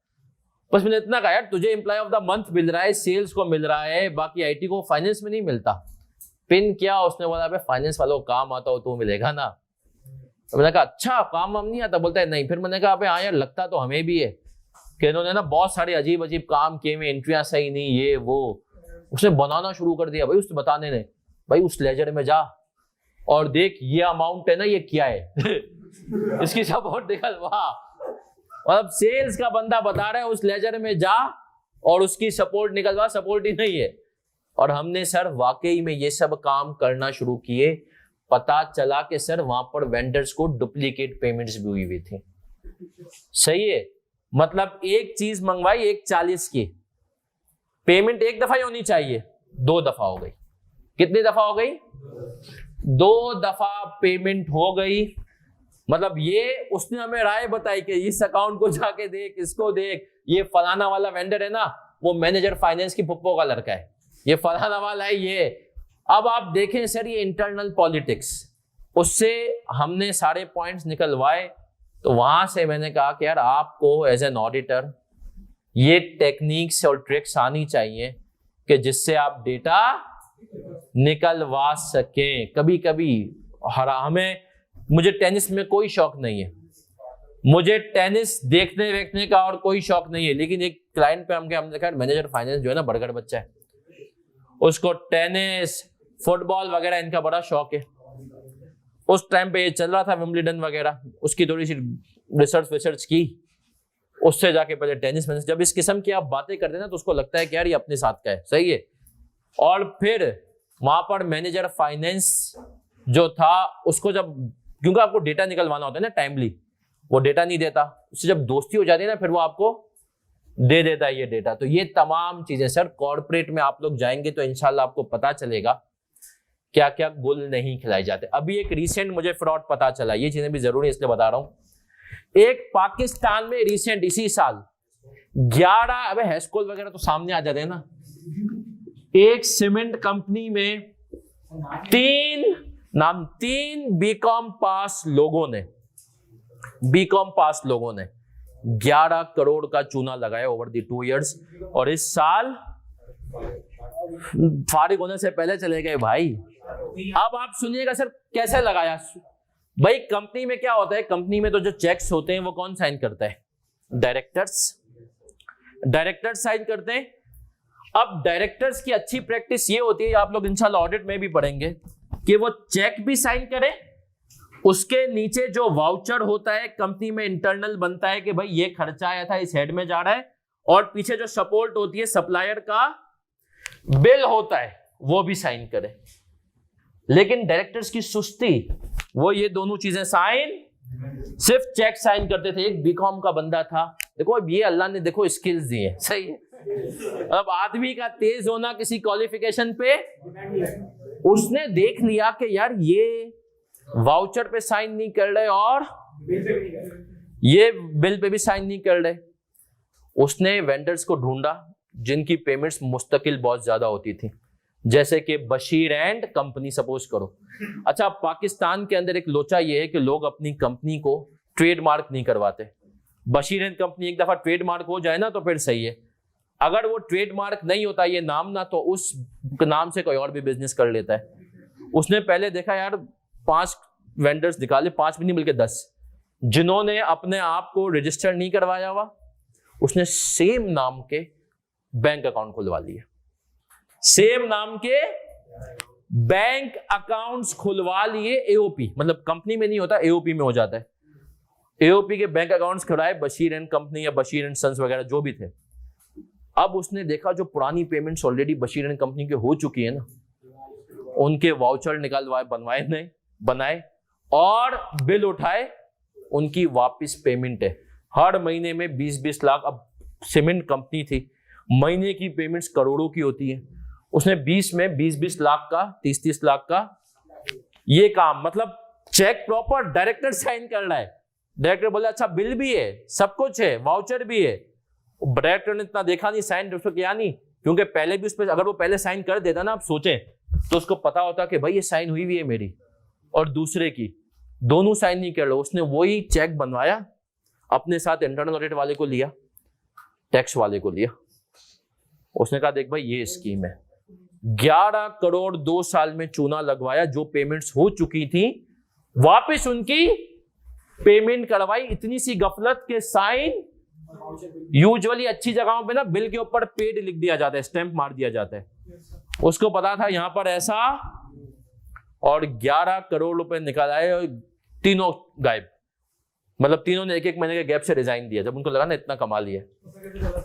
बस मैंने इतना कहा यार तुझे एम्प्लॉय ऑफ द मंथ मिल रहा है, सेल्स को मिल रहा है, बाकी आईटी को फाइनेंस में नहीं मिलता। पिन किया, उसने बोला फाइनेंस वालों को काम आता हो तो मिलेगा ना। तो मैंने कहा अच्छा काम वाम नहीं आता? बोलता है नहीं। फिर मैंने कहा हाँ यार लगता तो हमें भी है कि इन्होंने ना बहुत सारे अजीब अजीब काम किए में, एंट्रियां सही नहीं, ये वो। उसने बनाना शुरू कर दिया भाई, उसने बताने ने, भाई उस लेजर में जा और देख ये अमाउंट है ना, ये क्या है इसकी सपोर्ट निकल। वाह, मतलब सेल्स का बंदा बता रहा है उस लेजर में जा और उसकी सपोर्ट निकलवा, सपोर्ट ही नहीं है। और हमने सर वाकई में ये सब काम करना शुरू किए, पता चला कि सर वहां पर वेंडर्स को डुप्लीकेट पेमेंट्स भी हुई थी। सही है, मतलब एक चीज मंगवाई 140 की, पेमेंट एक दफा ही होनी चाहिए, 2 दफा हो गई। कितनी दफा हो गई? 2 दफा पेमेंट हो गई। मतलब ये उसने हमें राय बताई कि इस अकाउंट को जाके देख, इसको देख, ये फलाना वाला वेंडर है ना, वो मैनेजर फाइनेंस की पुप्पो का लड़का है, ये फलाना वाला है ये। अब आप देखें सर, ये इंटरनल पॉलिटिक्स, उससे हमने सारे पॉइंट्स निकलवाए। तो वहां से मैंने कहा कि यार आपको एज एन ऑडिटर ये टेक्निक्स और ट्रिक्स आनी चाहिए कि जिससे आप डेटा निकलवा सकें। कभी कभी मुझे टेनिस में कोई शौक नहीं है, मुझे टेनिस देखने वेखने का और कोई शौक नहीं है, लेकिन एक क्लाइंट पे हमने देखा मैनेजर फाइनेंस जो है ना, बड़गड़ बच्चा है, उसको टेनिस फुटबॉल वगैरह इनका बड़ा शौक है। उस टाइम पे ये चल रहा था विंबलडन वगैरह, उसकी थोड़ी सी रिसर्च की, उससे जाके पहले टेनिस में। जब इस किस्म की आप बातें करते हैं ना, तो उसको लगता है कि यार ये अपने साथ का है, सही है। और फिर वहां पर मैनेजर फाइनेंस जो था, उसको जब, क्योंकि आपको डेटा निकलवाना होता है ना टाइमली, वो डेटा नहीं देता, उससे जब दोस्ती हो जाती है ना, फिर वो आपको दे देता है ये डेटा। तो ये तमाम चीजें सर कॉर्पोरेट में आप लोग जाएंगे तो इंशाल्लाह आपको पता चलेगा क्या क्या गुल नहीं खिलाए जाते। अभी एक रिसेंट मुझे फ्रॉड पता चला, ये चीजें भी जरूरी है इसलिए बता रहा हूं। एक पाकिस्तान में रिसेंट इसी साल 11, अबे हैस्कोल वगैरह तो सामने आ जाते हैं ना, एक सीमेंट कंपनी में 3 बीकॉम पास लोगों ने 11 करोड़ का चूना लगाया ओवर दी 2 इयर्स, और इस साल फारिग होने से पहले चले गए भाई। अब आप सुनिएगा सर कैसे लगाया। भाई कंपनी में क्या होता है, कंपनी में तो जो चेक्स होते हैं वो कौन साइन करता है? डायरेक्टर्स साइन करते हैं। अब डायरेक्टर्स की अच्छी प्रैक्टिस ये होती है, आप लोग इंशाल्लाह ऑडिट में भी पढ़ेंगे, कि वो चेक भी साइन करें, उसके नीचे जो वाउचर होता है कंपनी में इंटरनल बनता है कि भाई ये खर्चा आया था, इस हेड में जा रहा है, और पीछे जो सपोर्ट होती है सप्लायर का बिल होता है वो भी साइन करे। लेकिन डायरेक्टर्स की सुस्ती, वो ये दोनों चीजें सिर्फ चेक साइन करते थे। एक बीकॉम का बंदा था, देखो अब ये अल्लाह ने देखो स्किल्स दी है, सही है। अब आदमी का तेज होना किसी क्वालिफिकेशन पे, उसने देख लिया कि यार ये वाउचर पे साइन नहीं कर रहे और ये बिल पे भी साइन नहीं कर रहे। उसने वेंडर्स को ढूंढा जिनकी पेमेंट्स मुस्तकिल बहुत ज्यादा होती थी, जैसे कि बशीर एंड कंपनी सपोज करो। अच्छा, पाकिस्तान के अंदर एक लोचा ये है कि लोग अपनी कंपनी को ट्रेडमार्क नहीं करवाते। बशीर एंड कंपनी एक दफा ट्रेडमार्क हो जाए ना तो फिर सही है, अगर वो ट्रेडमार्क नहीं होता ये नाम ना, तो उस नाम से कोई और भी बिजनेस कर लेता है। उसने पहले देखा यार 5 वेंडर्स निकाले, 5 भी नहीं बल्कि 10, जिन्होंने अपने आप को रजिस्टर नहीं करवाया हुआ। उसने सेम नाम के बैंक अकाउंट खुलवा लिए, सेम नाम के बैंक अकाउंट्स खुलवा लिए। एओपी मतलब कंपनी में नहीं होता, एओपी में हो जाता है। एओपी के बैंक अकाउंट्स खुलाए, बशीर एंड कंपनी या बशीर एंड सन्स वगैरह जो भी थे। अब उसने देखा जो पुरानी payments already Bashir and company के हो चुकी है ना, उनके वाउचर निकालवाए, बनाए और बिल उठाए, उनकी वापस पेमेंट है। हर महीने में 20-20 लाख, अब सीमेंट कंपनी थी, महीने की पेमेंट्स करोड़ों की होती है। उसने 20 में 20-20 लाख का, 30-30 लाख का ये काम, मतलब चेक प्रॉपर डायरेक्टर साइन कर रहा है। डायरेक्टर बोले अच्छा बिल भी है, सब कुछ है, वाउचर भी है। डायरेक्टर ने इतना देखा नहीं, साइन उसको किया नहीं, क्योंकि पहले भी उस पर अगर वो पहले साइन कर देता ना, आप सोचें तो उसको पता होता कि भाई ये साइन हुई हुई है मेरी और दूसरे की, दोनों साइन नहीं कर रहे। उसने वही चेक बनवाया, अपने साथ इंटरनल ऑडिट वाले को लिया, टैक्स वाले को लिया। उसने कहा देख भाई ये स्कीम है, 11 करोड़ 2 साल में चूना लगवाया, जो पेमेंट्स हो चुकी थी वापस उनकी पेमेंट करवाई। इतनी सी गफलत के साइन यूजुअली अच्छी जगहों पे ना बिल के ऊपर पेड लिख दिया जाता है, स्टैंप मार दिया जाता है। उसको पता था यहां पर ऐसा, और 11 करोड़ रुपए निकाल आए, और तीनों गायब। मतलब तीनों ने 1-1 महीने के गैप से रिजाइन दिया, जब उनको लगा ना इतना कमा लिया।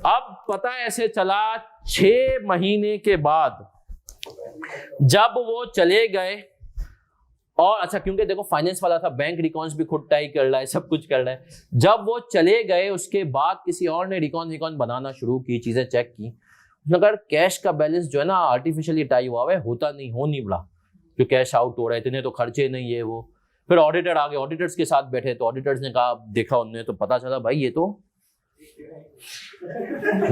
अब पता ऐसे चला 6 महीने के बाद जब वो चले गए, और अच्छा, क्योंकि देखो फाइनेंस वाला था, बैंक रिकॉन्स भी खुद टाई कर रहा है, सब कुछ कर रहा है। जब वो चले गए उसके बाद किसी और ने रिकॉन बनाना शुरू की, चीजें चेक की, अगर कैश का बैलेंस जो है ना आर्टिफिशियली टाई हुआ है, होता नहीं, हो नहीं बड़ा, जो कैश आउट हो रहा है, इतने तो खर्चे नहीं है वो। फिर ऑडिटर आ गए, ऑडिटर्स के साथ बैठे, तो ऑडिटर्स ने कहा, देखा उन्होंने तो पता चला भाई ये तो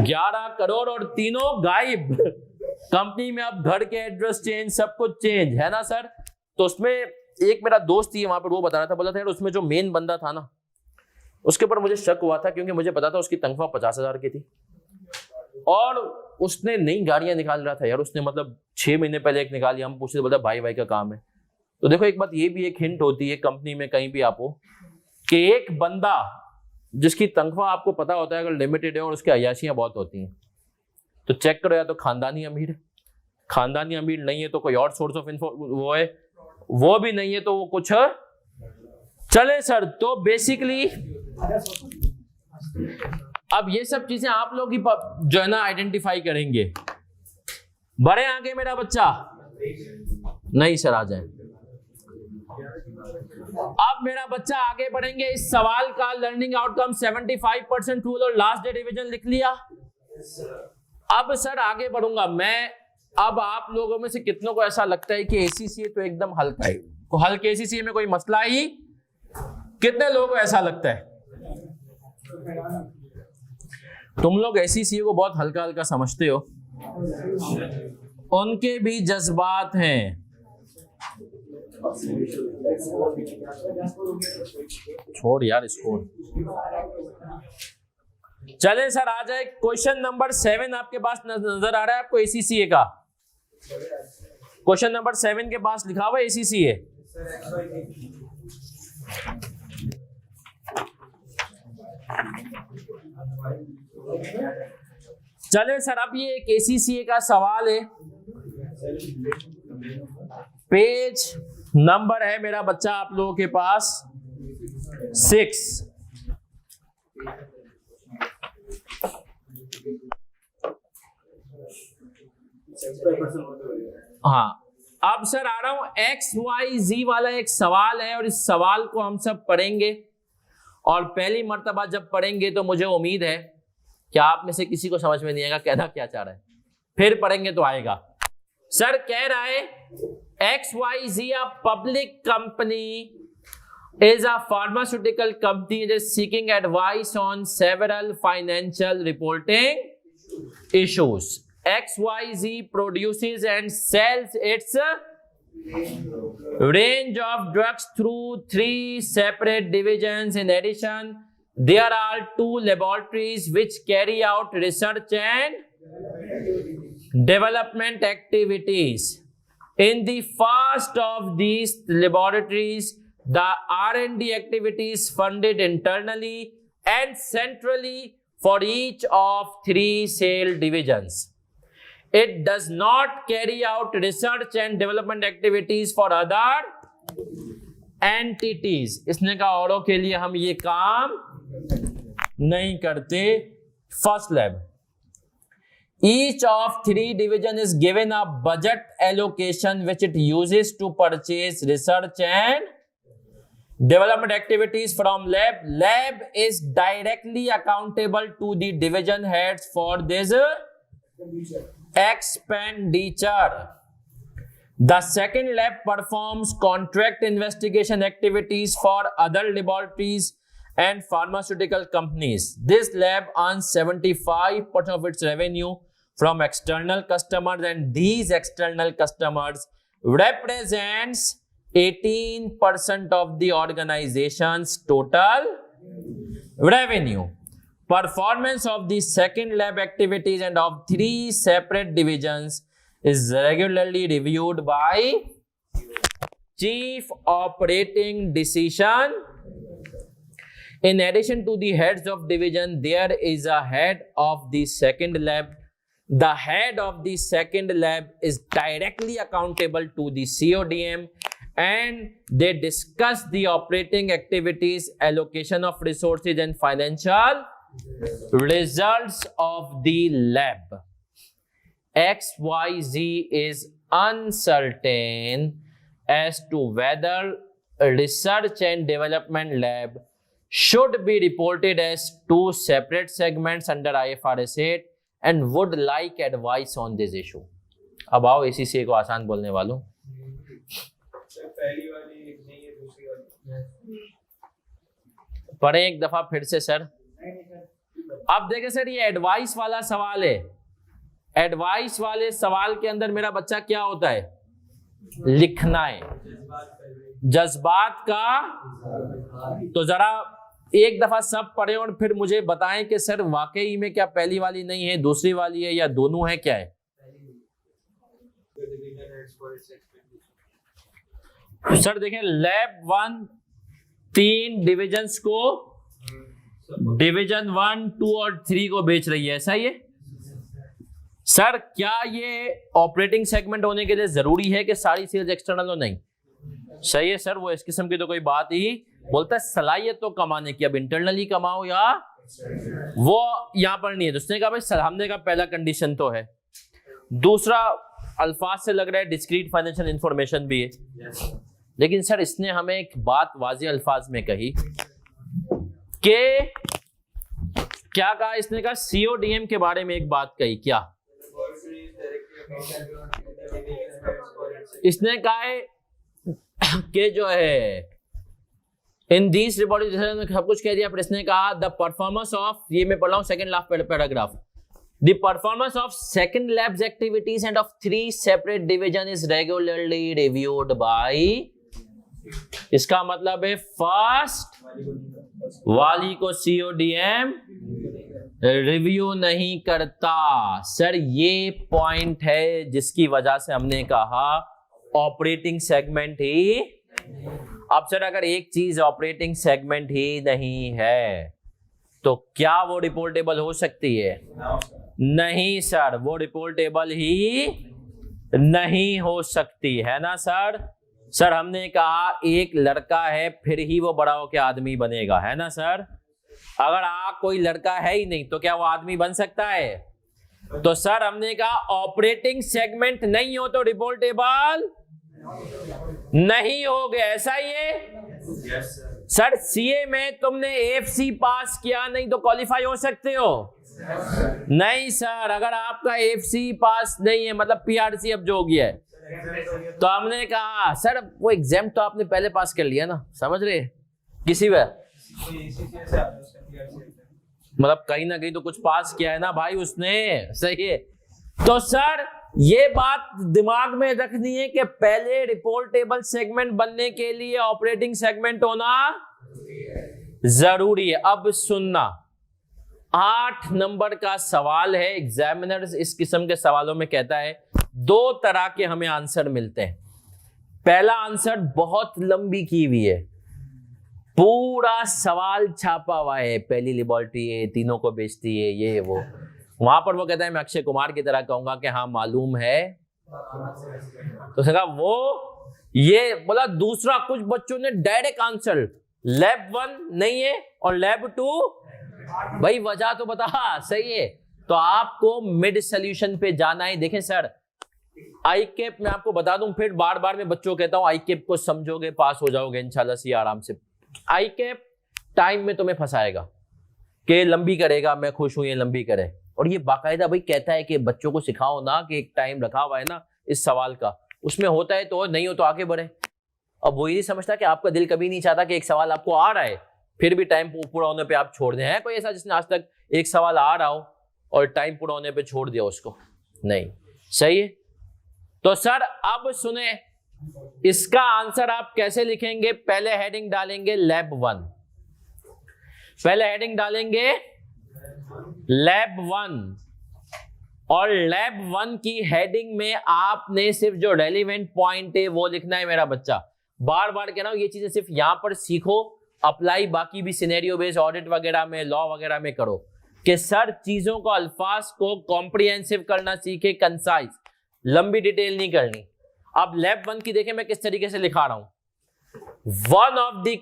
11 करोड़ और तीनों गायब। कंपनी में अब घर के एड्रेस चेंज, सब कुछ चेंज है ना सर। तो उसमें एक मेरा दोस्त ही वहां पर वो बता रहा था, बोला था यार उसमें जो मेन बंदा था ना, उसके ऊपर मुझे शक हुआ था, क्योंकि मुझे पता था उसकी तनख्वाह 50,000 की थी और उसने नई गाड़ियां निकाल रहा था यार। उसने मतलब 6 महीने पहले एक निकाली, हम पूछते बोलता भाई भाई का काम है। तो देखो एक बात ये भी एक हिंट होती है कंपनी में कहीं भी आप हो, कि एक बंदा जिसकी तनख्वाह आपको पता होता है अगर लिमिटेड है और उसकी अय्याशियां बहुत होती हैं, तो चेक करो, या तो खानदानी अमीर है, खानदानी अमीर नहीं है तो कोई और सोर्स ऑफ इन्फो वो है, वो भी नहीं है तो वो कुछ चले सर। तो बेसिकली अब ये सब चीजें आप लोग ही जो है ना आइडेंटिफाई करेंगे। बड़े आगे मेरा बच्चा नहीं सर, आ जाए। अब मेरा बच्चा आगे बढ़ेंगे। इस सवाल का लर्निंग आउटकम 75% रूल और लास्ट डे रिवीजन लिख लिया। अब सर आगे बढ़ूंगा मैं। अब आप लोगों में से कितनों को ऐसा लगता है कि एसीसीए तो एकदम हल्का है, हल्के एसीसीए में कोई मसला ही? कितने लोगों को ऐसा लगता है? तुम लोग एसीसीए को बहुत हल्का हल्का समझते हो, उनके भी जज्बात हैं। छोड़ यार इसको। चले सर आ जाए। क्वेश्चन नंबर 7 आपके पास नजर आ रहा है आपको एसीसीए का? क्वेश्चन नंबर 7 के पास लिखा हुआ है एसीसीए। चले सर, अब ये एक एसीसीए का सवाल है। पेज नंबर है मेरा बच्चा आप लोगों के पास 6। हाँ, अब सर आ रहा हूं XYZ वाला एक सवाल है और इस सवाल को हम सब पढ़ेंगे। और पहली मर्तबा जब पढ़ेंगे तो मुझे उम्मीद है कि आप में से किसी को समझ में नहीं आएगा कहना क्या चाह रहा है, फिर पढ़ेंगे तो आएगा। सर कह रहा है XYZ a public company is a pharmaceutical company that is seeking advice on several financial reporting issues. XYZ produces and sells its range of drugs through 3 separate divisions. In addition, there are 2 laboratories which carry out research and development activities. In the first of these laboratories, the R&D activities funded internally and centrally for each of 3 cell divisions. It does not carry out research and development activities for other entities. इसने कहा औरों के लिए हम ये काम नहीं करते। First lab, each of 3 division is given a budget allocation which it uses to purchase research and development activities from lab. Lab is directly accountable to the division heads for this expenditure. The second lab performs contract investigation activities for other laboratories and pharmaceutical companies. This lab earns 75% of its revenue from external customers, and these external customers represents 18% of the organization's total revenue. Performance of the second lab activities and of 3 separate divisions is regularly reviewed by Chief Operating Decision. In addition to the heads of division, there is a head of the second lab. The head of the second lab is directly accountable to the CODM, and they discuss the operating activities, allocation of resources, and financial results of the lab. XYZ is uncertain as to whether research and development lab should be reported as two separate segments under IFRS 8 and would like advice on this issue. अब आओ ACCA को आसान बोलने वालों। Sir पहली वाली नहीं है, दूसरी वाली पढ़े एक दफा फिर से सर। अब देखें सर, ये एडवाइस वाला सवाल है। एडवाइस वाले सवाल के अंदर मेरा बच्चा क्या होता है? लिखना है जज्बात का। तो जरा एक दफा सब पढ़े और फिर मुझे बताएं कि सर वाकई में क्या पहली वाली नहीं है, दूसरी वाली है, या दोनों है, क्या है? सर देखें, लैब 1 3 डिविजन्स को डिवीजन 1, 2 और 3 को बेच रही है, ऐसा ही है? सर क्या ये ऑपरेटिंग सेगमेंट होने के लिए जरूरी है कि सारी सेल्स एक्सटर्नल हो? नहीं। सही है सर, वो इस किस्म की तो कोई बात ही, बोलता है सलाहियत तो कमाने की, अब इंटरनली कमाओ या वो यहां पर नहीं है। उसने कहा भाई, हमने कहा पहला कंडीशन तो है। दूसरा अल्फाज से लग रहा है डिस्क्रीट फाइनेंशियल इंफॉर्मेशन भी है, लेकिन सर इसने हमें एक बात वाज़ेह अल्फाज में कही कि क्या कहा इसने? कहा CODM के बारे में एक बात कही। क्या इसने कहा है कि जो है इन दीज रिपोर्ट सब कुछ कह दिया, पर इसने कहा द परफॉर्मेंस ऑफ, ये मैं पढ़ रहा हूं second last paragraph, the performance of second labs activities end of 3 separate division is regularly reviewed by. इसका मतलब है फर्स्ट वाली को CODM रिव्यू नहीं करता। सर ये पॉइंट है जिसकी वजह से हमने कहा ऑपरेटिंग सेगमेंट ही। अब सर अगर एक चीज ऑपरेटिंग सेगमेंट ही नहीं है तो क्या वो रिपोर्टेबल हो सकती है? नहीं सर, वो रिपोर्टेबल ही नहीं हो सकती है ना सर। सर हमने कहा एक लड़का है फिर ही वो बड़ा होकर आदमी बनेगा, है ना सर। अगर कोई लड़का है ही नहीं तो क्या वो आदमी बन सकता है? तो सर हमने कहा ऑपरेटिंग सेगमेंट नहीं हो तो रिपोर्टेबल नहीं हो गया, ऐसा ही है। सर CA में तुमने AFC पास किया नहीं तो क्वालिफाई हो सकते हो? नहीं सर, अगर आपका AFC पास नहीं है मतलब PRC अब जो हो गया है, तो हमने कहा सर वो एग्जाम तो आपने पहले पास कर लिया ना, समझ रहे किसी वजह, मतलब कहीं ना कहीं तो कुछ पास किया है ना भाई उसने, सही है। तो सर ये बात दिमाग में रखनी है कि पहले रिपोर्टेबल सेगमेंट बनने के लिए ऑपरेटिंग सेगमेंट होना जरूरी है। अब सुनना, 8 नंबर का सवाल है। एग्जामिनर इस किस्म के सवालों में कहता है 2 तरह के हमें आंसर मिलते हैं। पहला आंसर बहुत लंबी की हुई है, पूरा सवाल छापा हुआ है, पहली लेबोरेटरी है, तीनों को बेचती है, ये वो। वहां पर वो कहता है मैं अक्षय कुमार की तरह कहूंगा कि हाँ मालूम है, तो कहा वो ये बोला। दूसरा कुछ बच्चों ने डायरेक्ट आंसर लैब 1 नहीं है और लैब 2, भाई वजह तो बता, सही है। तो आपको मिड सोल्यूशन पे जाना है। देखें सर ICAP मैं आपको बता दूं, फिर बार बार मैं बच्चों कहता हूं ICAP को समझोगे पास हो जाओगे इंशाल्लाह से आराम से। ICAP टाइम में तुम्हें फंसाएगा कि लंबी करेगा, मैं खुश हूं ये लंबी करे, और ये बाकायदा भाई कहता है कि बच्चों को सिखाओ ना कि एक टाइम रखा हुआ है ना इस सवाल का, उसमें होता है तो, नहीं हो तो आगे बढ़े। अब वो ये नहीं समझता कि आपका दिल कभी नहीं चाहता कि एक सवाल आपको आ रहा है फिर भी टाइम पूरा होने पे आप छोड़ दें। है कोई ऐसा जिसने आज तक एक सवाल आ रहा हो और टाइम पूरा होने पे छोड़ दिया उसको? नहीं, सही है। तो सर अब सुने, इसका आंसर आप कैसे लिखेंगे? पहले हेडिंग डालेंगे लैब 1, पहले हेडिंग डालेंगे लैब 1, और लैब 1 की हेडिंग में आपने सिर्फ जो रेलिवेंट पॉइंट है वो लिखना है मेरा बच्चा। बार बार कह रहा हूं ये चीजें सिर्फ यहां पर सीखो, अप्लाई बाकी भी सिनेरियो बेस्ड ऑडिट वगैरह में, लॉ वगैरह में करो कि सर चीजों को, अल्फाज को कॉम्प्रिहेंसिव करना सीखे, कंसाइज, लंबी डिटेल नहीं करनी। अब लैब 1 की देखें मैं किस तरीके से लिखा रहा हूं। One of the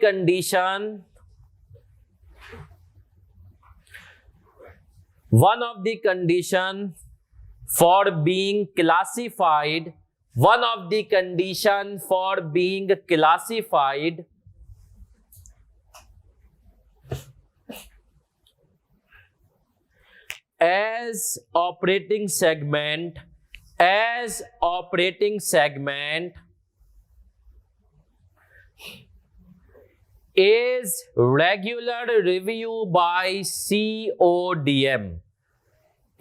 condition for being classified one of the condition for being classified as operating segment is regular review by CODM.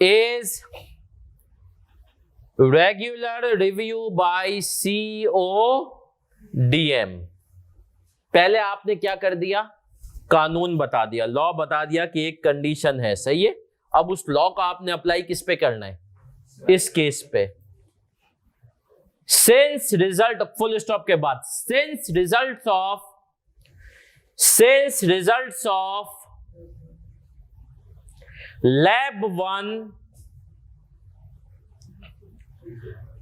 Is regular review by CODM. पहले आपने क्या कर दिया, कानून बता दिया, लॉ बता दिया कि एक कंडीशन है, सही है। अब उस लॉ को आपने अप्लाई किस पे करना है, इस केस पे। सिंस रिजल्ट, फुल स्टॉप के बाद, since results of lab 1,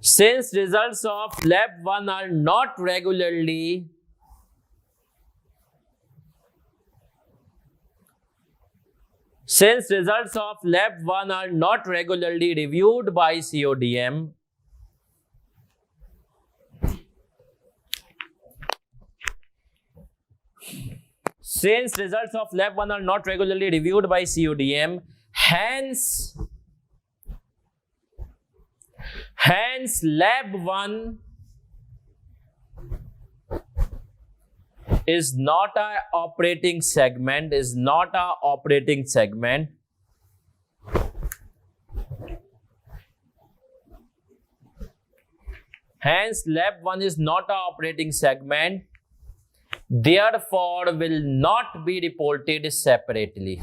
since results of lab 1 are not regularly reviewed by CODM, hence lab 1 is not a operating segment, hence lab 1 is not a operating segment, therefore will not be reported separately.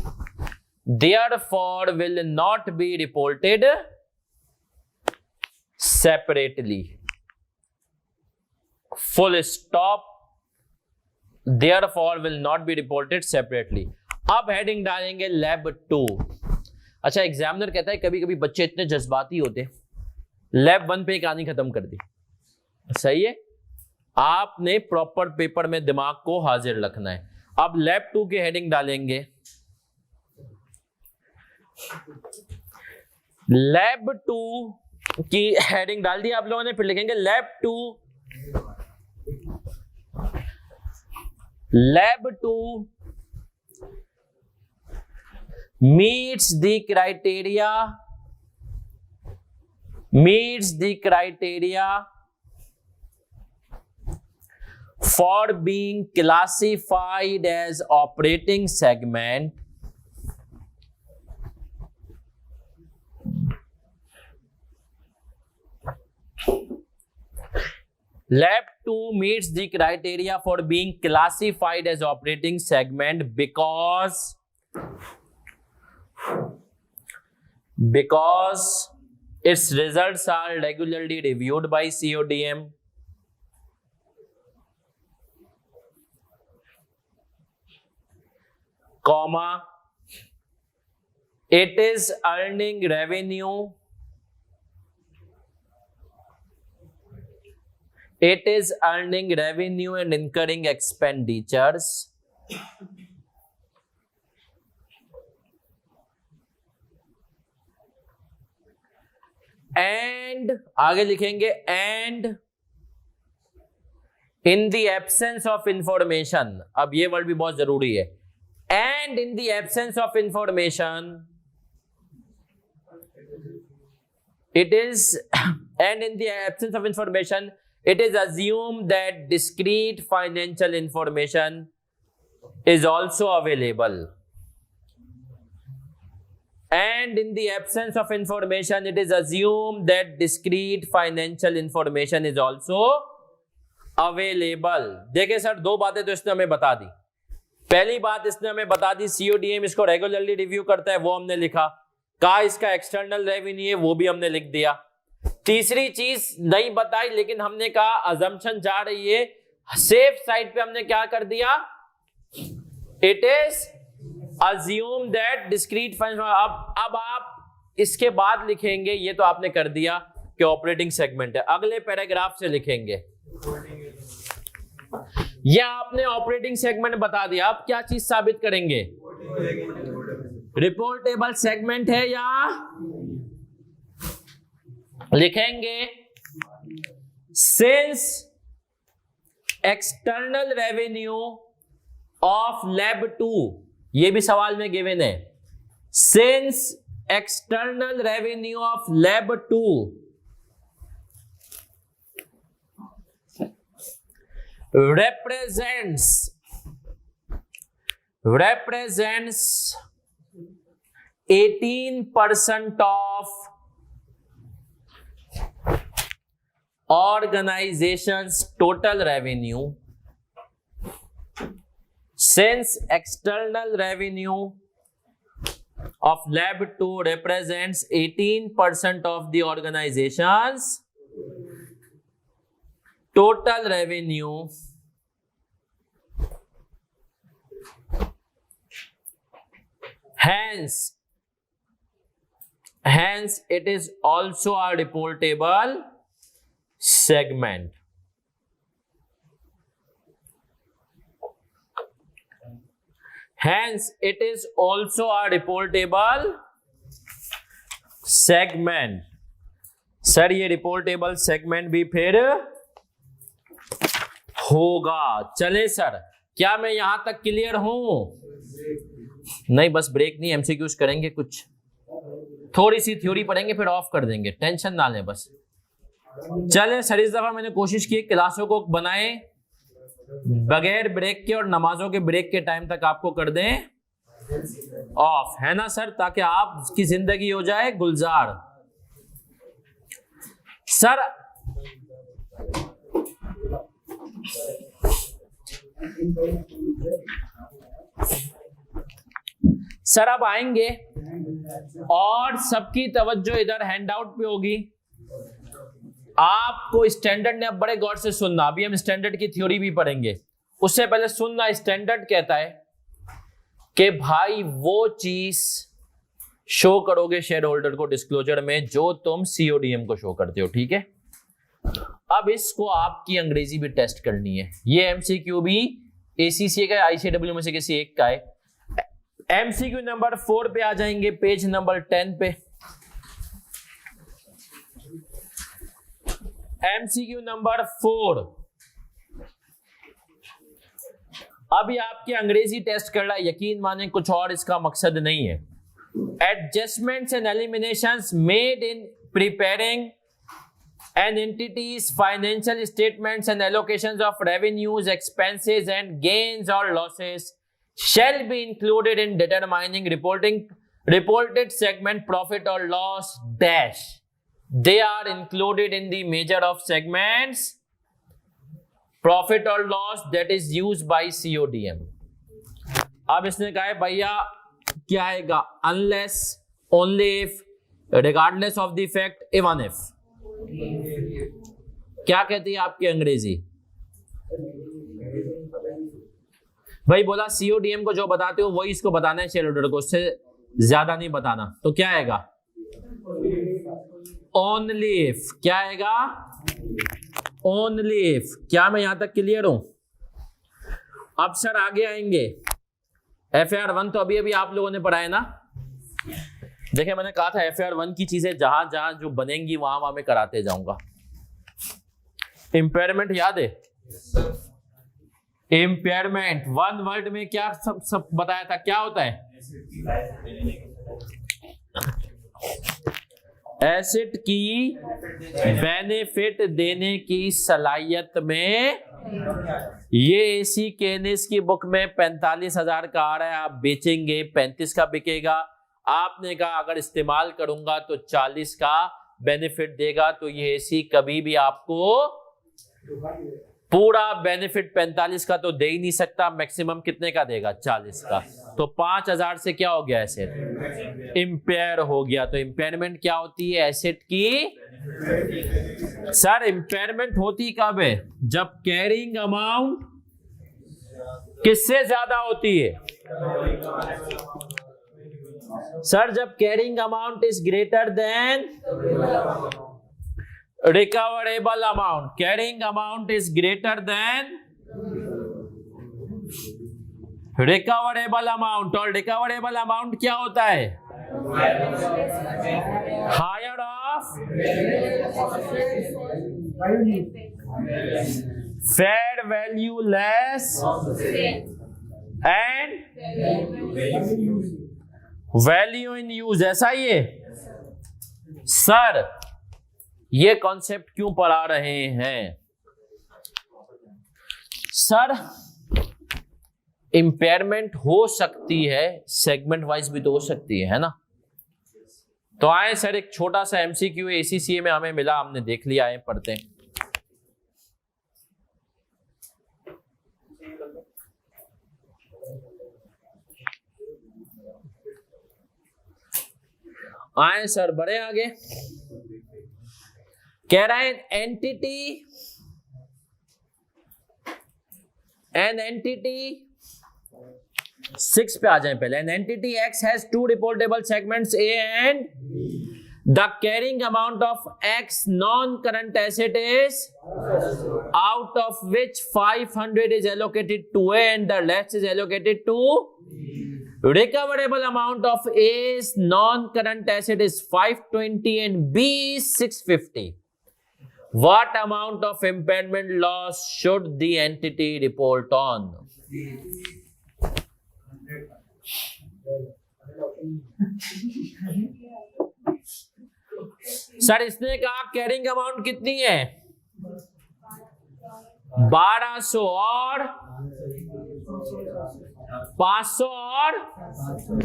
Full stop. Therefore will not be reported separately. अब heading डालेंगे lab 2। अच्छा, examiner कहता है कभी कभी बच्चे इतने जज्बाती होते, लैब 1 पे कहानी खत्म कर दी, सही है। आपने प्रॉपर पेपर में दिमाग को हाजिर रखना है। अब लैब 2 की हेडिंग डालेंगे, लैब 2 की हेडिंग डाल दी आप लोगों ने, फिर लिखेंगे lab 2 meets the criteria for being classified as operating segment Lab 2 meets the criteria for being classified as operating segment because its results are regularly reviewed by CODM, comma, it is earning revenue, and incurring expenditures and आगे लिखेंगे and in the absence of information, अब ये word भी बहुत जरूरी है, and in the absence of information it is assumed that discrete financial information is also available. And in the absence of information, it is assumed that discrete financial information is also available. देखिए sir, दो बातें तो इसने हमें बता दी। पहली बात इसने हमें बता दी CODM इसको रेगुलरली रिव्यू करता है, वो हमने लिखा। कहा इसका एक्सटर्नल रेवेन्यू है, वो भी हमने लिख दिया। तीसरी चीज नहीं बताई, लेकिन हमने कहा अजम्पशन जा रही है, सेफ साइड पे हमने क्या कर दिया, it is assume that discrete function। अब आप इसके बाद लिखेंगे, ये तो आपने कर दिया कि ऑपरेटिंग सेगमेंट है, अगले पैराग्राफ से लिखेंगे, ये आपने ऑपरेटिंग सेगमेंट बता दिया। अब क्या चीज साबित करेंगे, रिपोर्टेबल सेगमेंट है, या लिखेंगे since external revenue of lab 2, ये भी सवाल में गिवन है, since external revenue of lab 2 represents 18% of organization's total revenue, since external revenue of lab 2 represents 18% of the organization's total revenue, hence it is also a reportable segment. Hence it is also a reportable segment. Sir ये reportable segment भी फिर होगा। चले sir, क्या मैं यहां तक clear हूं? नहीं, बस ब्रेक नहीं, एमसीक्यूज करेंगे, कुछ थोड़ी सी थ्योरी पढ़ेंगे फिर ऑफ कर देंगे, टेंशन ना लें बस। चले सर, इस दफा मैंने कोशिश की क्लासों को बनाए बगैर ब्रेक के और नमाजों के ब्रेक के टाइम तक आपको कर दें ऑफ, है ना सर, ताकि आपकी जिंदगी हो जाए गुलजार। सर अब आएंगे और सबकी तवज्जो इधर हैंडआउट पे होगी। आपको स्टैंडर्ड ने अब बड़े गौर से सुनना, अभी हम स्टैंडर्ड की थ्योरी भी पढ़ेंगे, उससे पहले सुनना। स्टैंडर्ड कहता है कि भाई वो चीज शो करोगे शेयर होल्डर को डिस्क्लोजर में जो तुम सीओडीएम को शो करते हो, ठीक है। अब इसको आपकी अंग्रेजी भी टेस्ट करनी है। ये एमसीक्यू भी एसीसी का, आईसीडब्ल्यू में से किसी एक का है। एमसीक्यू नंबर 4 पे आ जाएंगे, पेज नंबर 10 पे। MCQ number 4। अभी आपके अंग्रेजी टेस्ट कर रहा है, यकीन माने कुछ और इसका मकसद नहीं है। Adjustments and eliminations made in preparing an entity's financial statements and allocations of revenues, expenses, and gains or losses shall be included in determining reported segment profit or loss dash. They are included in the measure of segments profit or loss that is used by CODM. अब इसने कहा है भैया क्या आएगा, unless, only if, regardless of the fact, even if। क्या कहती है आपकी अंग्रेजी? भाई बोला सीओडीएम को जो बताते हो वही इसको बताना है शेयर होल्डर को, उससे ज्यादा नहीं बताना। तो क्या आएगा? Only if. क्या आएगा? Only if. क्या मैं यहां तक क्लियर हूं? अब सर आगे आएंगे। FAR 1 तो अभी अभी आप लोगों ने पढ़ा है ना। देखिए मैंने कहा था FAR 1 की चीजें जहां जहां जो बनेंगी वहां मैं कराते जाऊंगा। इम्पेयरमेंट याद है? इम्पेयरमेंट 1 वर्ड में क्या सब बताया था, क्या होता है? एसेट की बेनिफिट देने की सलाहियत में। ये एसी केनिस की बुक में 45,000 का आ रहा है, आप बेचेंगे 35 का बिकेगा। आपने कहा अगर इस्तेमाल करूंगा तो 40 का बेनिफिट देगा, तो ये एसी कभी भी आपको पूरा बेनिफिट 45 का तो दे ही नहीं सकता, मैक्सिमम कितने का देगा? 40 का। तो 5,000 से क्या हो गया? एसेट इम्पेयर हो गया। तो इम्पेयरमेंट क्या होती है? एसेट की। सर इम्पेयरमेंट होती कब है? जब कैरिंग अमाउंट किससे ज्यादा होती है? सर जब carrying amount is greater than recoverable amount, carrying amount is greater than recoverable amount। और recoverable amount क्या होता है? Higher of of fair value less and value in use, ऐसा ही है सर। ये कॉन्सेप्ट क्यों पढ़ा रहे हैं सर? इंपेयरमेंट हो सकती है, सेगमेंट वाइज भी तो हो सकती है ना। तो आए सर, एक छोटा सा एमसीक्यू एसीसीए में हमें मिला, हमने देख लिया है, पढ़ते हैं। आए सर, बड़े आगे कह रहे हैं एन एंटिटी 6 पे आ जाए पहले। An entity X has two reportable segments A and the carrying amount of X non current asset is out of which 500 is allocated to A and the rest is allocated to recoverable amount of A's non-current asset is 520 and B is 650. What amount of impairment loss should the entity report on? Sir इसने कहा carrying amount कितनी है 1200 और 500 और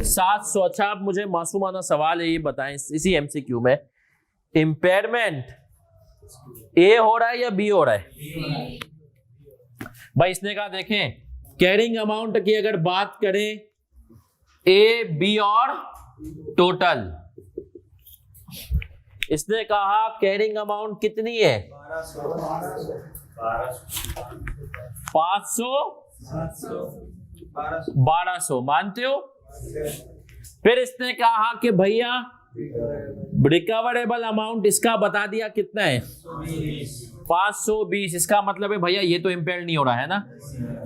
700। अच्छा, आप मुझे मासूमाना सवाल है ये बताएं, इसी एमसीक्यू में इंपेयरमेंट ए हो रहा है या बी हो रहा है? भाई इसने कहा देखें, कैरिंग अमाउंट की अगर बात करें ए बी और टोटल, इसने कहा कैरिंग अमाउंट कितनी है 1200, मानते हो? फिर इसने कहा कि भैया रिकवरेबल अमाउंट इसका बता दिया कितना है 520। इसका मतलब है भैया ये तो इम्पेयर नहीं हो रहा है ना,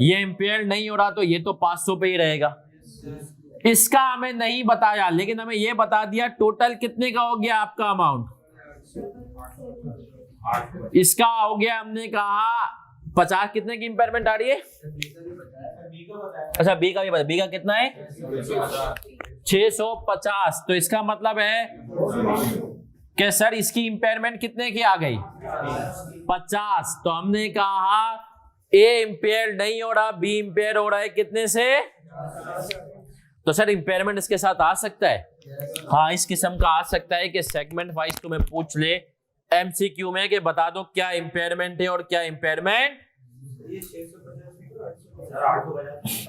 ये इम्पेयर नहीं हो रहा तो ये तो 500 पे ही रहेगा। इसका हमें नहीं बताया, लेकिन हमें ये बता दिया टोटल कितने का हो गया आपका अमाउंट। इसका हो गया, हमने कहा 50। कितने की इंपेयरमेंट आ रही है? अच्छा, बी का भी बता, बी का कितना है 650। तो इसका मतलब है कि सर इसकी इंपेयरमेंट कितने की आ गई 50। तो हमने कहा ए इंपेयर नहीं हो रहा, बी इंपेयर हो रहा है कितने से? तो सर इंपेयरमेंट इसके साथ आ सकता है? हाँ, इस किस्म का आ सकता है कि सेगमेंट वाइज तुम्हें पूछ ले एमसीक्यू में कि बता दो क्या इंपेयरमेंट है और क्या इंपेयरमेंट।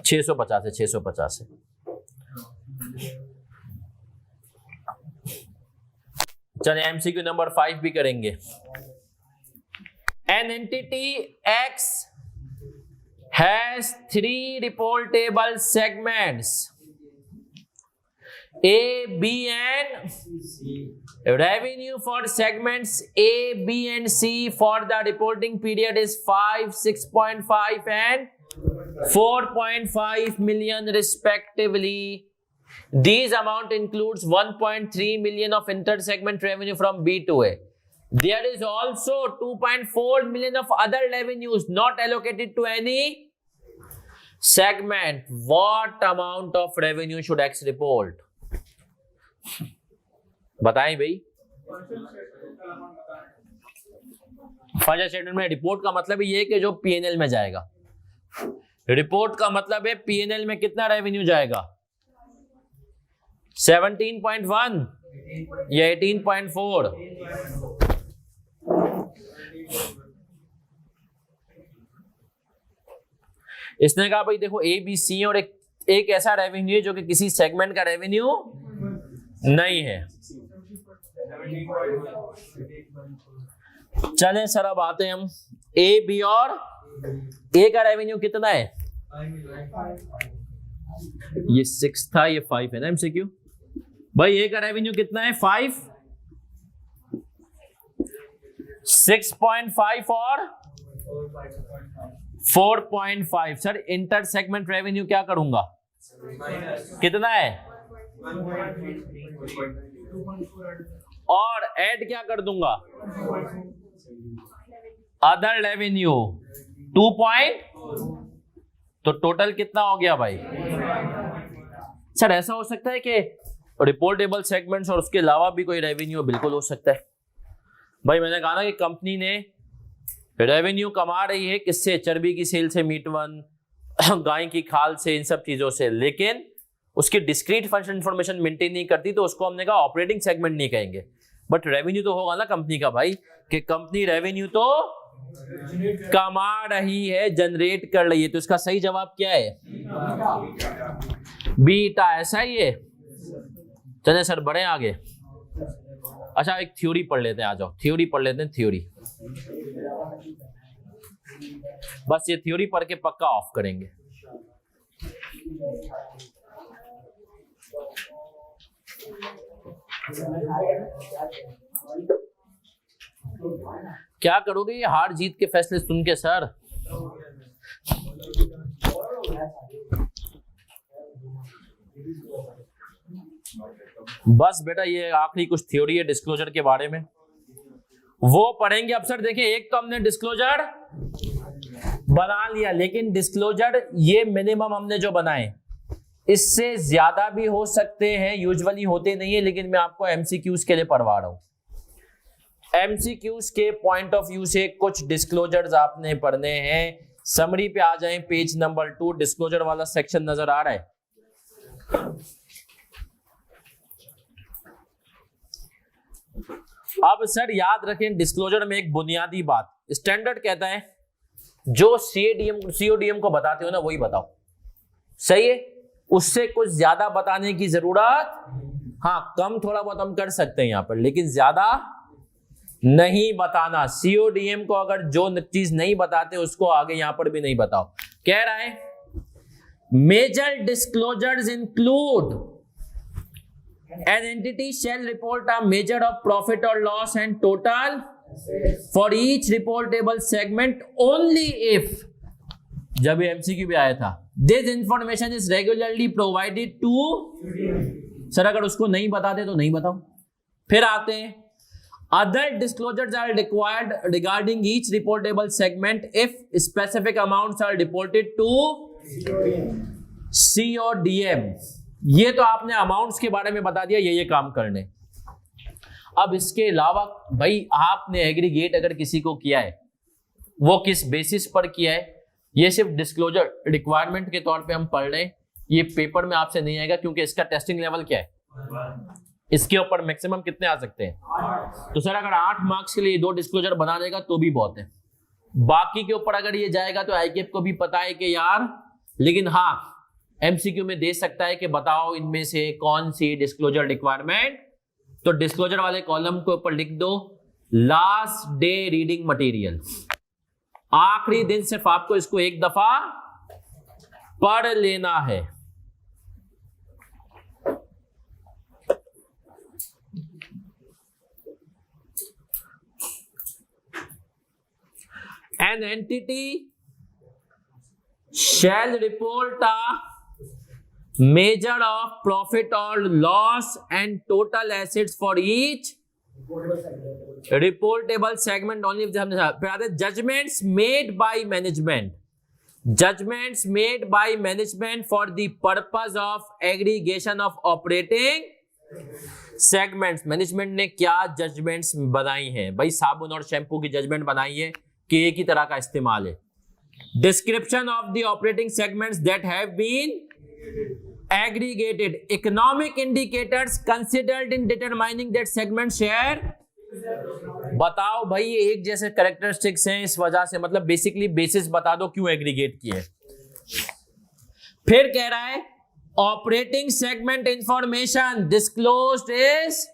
650 है, 650 है। चलिए एमसीक्यू नंबर 5 भी करेंगे। N entity X has 3 reportable segments A, B and revenue for segments A, B and C for the reporting period is 5, 6.5 and 4.5 million respectively. These amount includes 1.3 million of inter-segment revenue from B to A. There is also 2.4 million of other revenues not allocated to any segment. What amount of revenue should X report? बताएं भाई। Financial statement में report का मतलब ये है कि जो PNL में जाएगा। रिपोर्ट का मतलब है पीएनएल में कितना रेवेन्यू जाएगा 17.1 या 18.4। इसने कहा भाई देखो ए बी सी और एक ऐसा रेवेन्यू है जो कि किसी सेगमेंट का रेवेन्यू नहीं है। चलें सर, अब आते हैं हम ए बी और ए का रेवेन्यू कितना है? ये 6 था, ये 5 है ना एमसीक्यू। भाई ए का रेवेन्यू कितना है 5, 6.5 और 4.5। सर इंटर सेगमेंट रेवेन्यू क्या करूंगा, कितना है और ऐड क्या कर दूंगा, अदर रेवेन्यू 2 तो टोटल कितना हो गया भाई। सर ऐसा हो सकता है कि रिपोर्टेबल सेगमेंट्स और उसके अलावा भी कोई रेवेन्यू, बिल्कुल हो सकता है भाई। मैंने कहा ना कि कंपनी ने रेवेन्यू कमा रही है किससे, चर्बी की सेल से, मीट वन, गाय की खाल से, इन सब चीजों से, लेकिन उसकी डिस्क्रीट फंक्शन इंफॉर्मेशन मेंटेन नहीं करती, तो उसको हमने कहा ऑपरेटिंग सेगमेंट नहीं कहेंगे। बट रेवेन्यू तो होगा ना कंपनी का भाई, कि कंपनी रेवेन्यू तो कमा रही है, जनरेट कर रही है। तो इसका सही जवाब क्या है, बीटा। ऐसा ही है। चले सर बढ़े आगे। अच्छा एक थ्योरी पढ़ लेते हैं, आ जाओ थ्योरी पढ़ लेते हैं, थ्योरी। बस ये थ्योरी पढ़ के पक्का ऑफ करेंगे। क्या करोगे ये हार जीत के फैसले सुन के सर? बस बेटा ये आखिरी कुछ थ्योरी है डिस्क्लोजर के बारे में, वो पढ़ेंगे अब। सर देखिए एक तो हमने डिस्क्लोजर बना लिया, लेकिन डिस्क्लोजर ये मिनिमम हमने जो बनाए, इससे ज्यादा भी हो सकते हैं, यूजुअली होते नहीं है, लेकिन मैं आपको एमसीक्यूज के लिए पढ़वा रहा हूं। एमसीक्यूज के पॉइंट ऑफ व्यू से कुछ डिस्क्लोजर्स आपने पढ़ने हैं। समरी पे आ जाएं, पेज नंबर 2, डिस्क्लोजर वाला सेक्शन नजर आ रहा है। अब सर याद रखें डिस्क्लोजर में एक बुनियादी बात, स्टैंडर्ड कहता है जो सीओडीएम को बताते हो ना वही बताओ, सही है? उससे कुछ ज्यादा बताने की जरूरत, हाँ कम थोड़ा बहुत हम कर सकते हैं यहां पर, लेकिन ज्यादा नहीं बताना। सीओडीएम को अगर जो चीज नहीं बताते उसको आगे यहां पर भी नहीं बताओ। कह रहा है major disclosures include an entity shall report a measure of profit or loss and total for each reportable segment only if, जब ये एमसीक्यू भी आया था, this information is regularly provided to, sir अगर उसको नहीं बताते तो नहीं बताओ। फिर आते हैं other disclosures are required regarding each reportable segment if specific amounts are reported to CODM। ये तो आपने अमाउंट्स के बारे में बता दिया, ये काम करने। अब इसके अलावा भाई आपने एग्रीगेट अगर किसी को किया है, वो किस बेसिस पर किया है, ये सिर्फ डिस्क्लोजर रिक्वायरमेंट के तौर पे हम पढ़ रहे हैं। ये पेपर में आपसे नहीं आएगा क्योंकि इसका टेस्टिंग लेवल क्या है, इसके ऊपर मैक्सिमम कितने आ सकते हैं। तो सर अगर 8 मार्क्स के लिए 2 डिस्क्लोजर बना देगा तो भी बहुत है। बाकी के ऊपर अगर ये जाएगा तो आईकेएफ को भी पता है कि यार, लेकिन हाँ एमसीक्यू में दे सकता है कि बताओ इनमें से कौन सी डिस्क्लोजर रिक्वायरमेंट। तो डिस्क्लोजर वाले कॉलम के ऊपर लिख दो लास्ट डे रीडिंग मटेरियल, आखिरी दिन सिर्फ आपको इसको एक दफा पढ़ लेना है। An entity shall report a measure of profit or loss and total assets for each reportable segment only if judgments made by management for the purpose of aggregation of operating segments। Management ने क्या judgements बनाई हैं भाई? साबुन और shampoo की judgement बनाई है कि एक ही तरह का इस्तेमाल है। Description of the operating segments that have been aggregated, economic indicators considered in determining that segment share। बताओ भाई ये एक जैसे कैरेक्टरिस्टिक्स हैं, इस वजह से मतलब बेसिकली बेसिस बता दो क्यों एग्रीगेट किए। फिर कह रहा है operating segment information disclosed is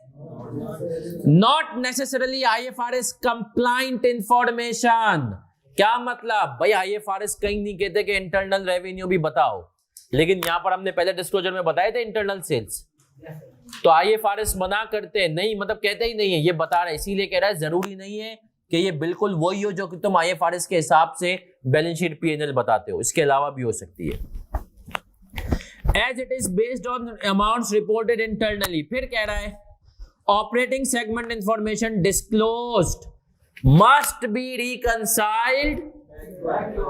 not necessarily IFRS compliant information. क्या मतलब भाई? आईएफआरएस कहीं नहीं कहते कि इंटरनल रेवेन्यू भी बताओ, लेकिन यहां पर हमने पहले डिस्क्लोजर में बताए थे इंटरनल सेल्स। तो आईएफआरएस मना करते हैं, नहीं मतलब कहते ही नहीं है, ये बता रहा है। इसीलिए कह रहा है जरूरी नहीं है कि ये बिल्कुल वही हो जो कि तुम आईएफआरएस के हिसाब से बैलेंस शीट पीएनएल बताते हो, इसके अलावा भी हो सकती है। As it is based on amounts reported internally. फिर कह रहा है operating segment information disclosed must be reconciled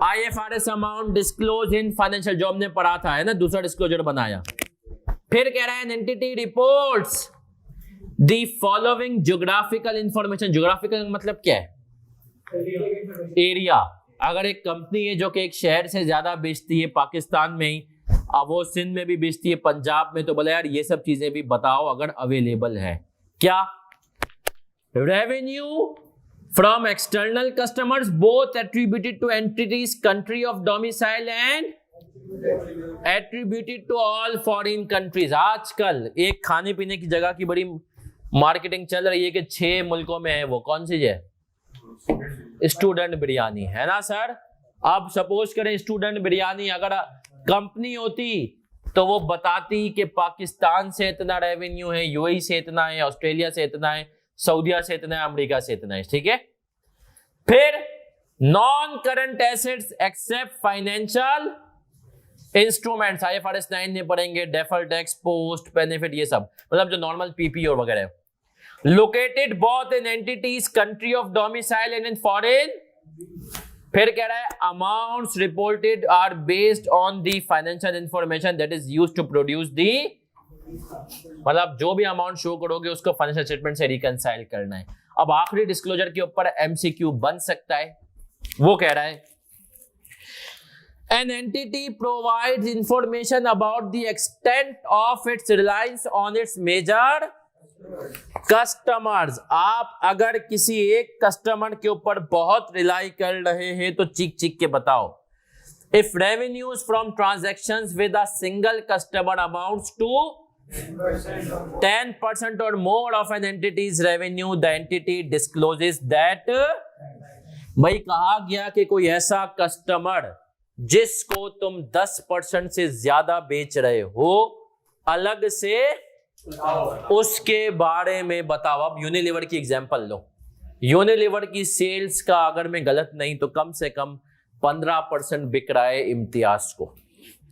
IFRS amount disclose in financial, जो हमने पढ़ा था, है ना, दूसरा डिस्क्लोजर बनाया। फिर कह रहा है entity reports the following geographical information. Geographical मतलब क्या है? एरिया। अगर एक कंपनी है जो कि एक शहर से ज्यादा बेचती है पाकिस्तान में ही, अब वो सिंध में भी बेचती है, पंजाब में, तो बोले यार ये सब चीजें भी बताओ अगर अवेलेबल है। क्या? Revenue from external customers both attributed to entity's country of domicile and attributed to all foreign countries. आजकल एक खाने पीने की जगह की बड़ी मार्केटिंग चल रही है कि 6 मुल्कों में है, वो कौन सी है? स्टूडेंट बिरयानी, है ना सर। अब सपोज करें स्टूडेंट बिरयानी अगर कंपनी होती तो वो बताती कि पाकिस्तान से इतना रेवेन्यू है, यूएई से इतना है, ऑस्ट्रेलिया से इतना है, सऊदीया से इतना है, अमेरिका से इतना है, ठीक है। फिर non current assets except financial instruments, IFRS 9 में पढ़ेंगे, डेफर्ड टैक्स, पोस्ट बेनिफिट, ये सब, मतलब जो नॉर्मल पीपी और वगैरह। Located both in entity's country of domicile and in foreign. फिर कह रहा है amounts reported are based on the financial information that is used to produce the, मतलब जो भी अमाउंट शो करोगे उसको फाइनेंशियल स्टेटमेंट से रिकंसाइल करना है। अब आखिरी डिस्क्लोजर के ऊपर MCQ बन सकता है, वो कह रहा है an entity provides information about the extent of its reliance on its major customers। आप अगर किसी एक कस्टमर के ऊपर बहुत रिलाई कर रहे हैं तो चीख चीख के बताओ। If revenues from transactions with a single customer amounts to 10% or more of an entity's revenue, the entity discloses that। भाई कहा गया कि कोई ऐसा कस्टमर जिसको तुम 10% से ज्यादा बेच रहे हो, अलग से उसके बारे में बताओ। अब यूनिलीवर की एग्जांपल लो। यूनिलीवर की सेल्स का अगर मैं गलत नहीं तो कम से कम 15% बिक रहा है इम्तियाज को।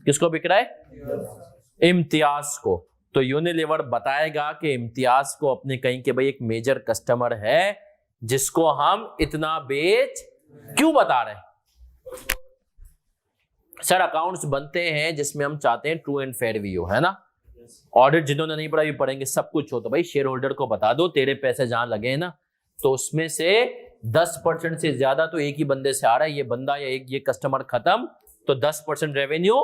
किसको बिक रहा है? इम्तियाज को। तो यूनिलीवर बताएगा कि इम्तियाज को अपने कहीं के भाई एक मेजर कस्टमर है जिसको हम इतना बेच क्यों बता रहे हैं? सर अकाउंट्स बनते हैं जिसमें हम चाहते हैं ट्रू एंड फेयर व्यू, है ना। ऑडिट जिन्होंने नहीं पढ़ा भी पढ़ेंगे, सब कुछ हो तो भाई शेयर होल्डर को बता दो तेरे पैसे जहां लगे हैं ना, तो उसमें से 10% से ज्यादा तो एक ही बंदे से आ रहा है, ये बंदा या एक ये कस्टमर खत्म तो 10% रेवेन्यू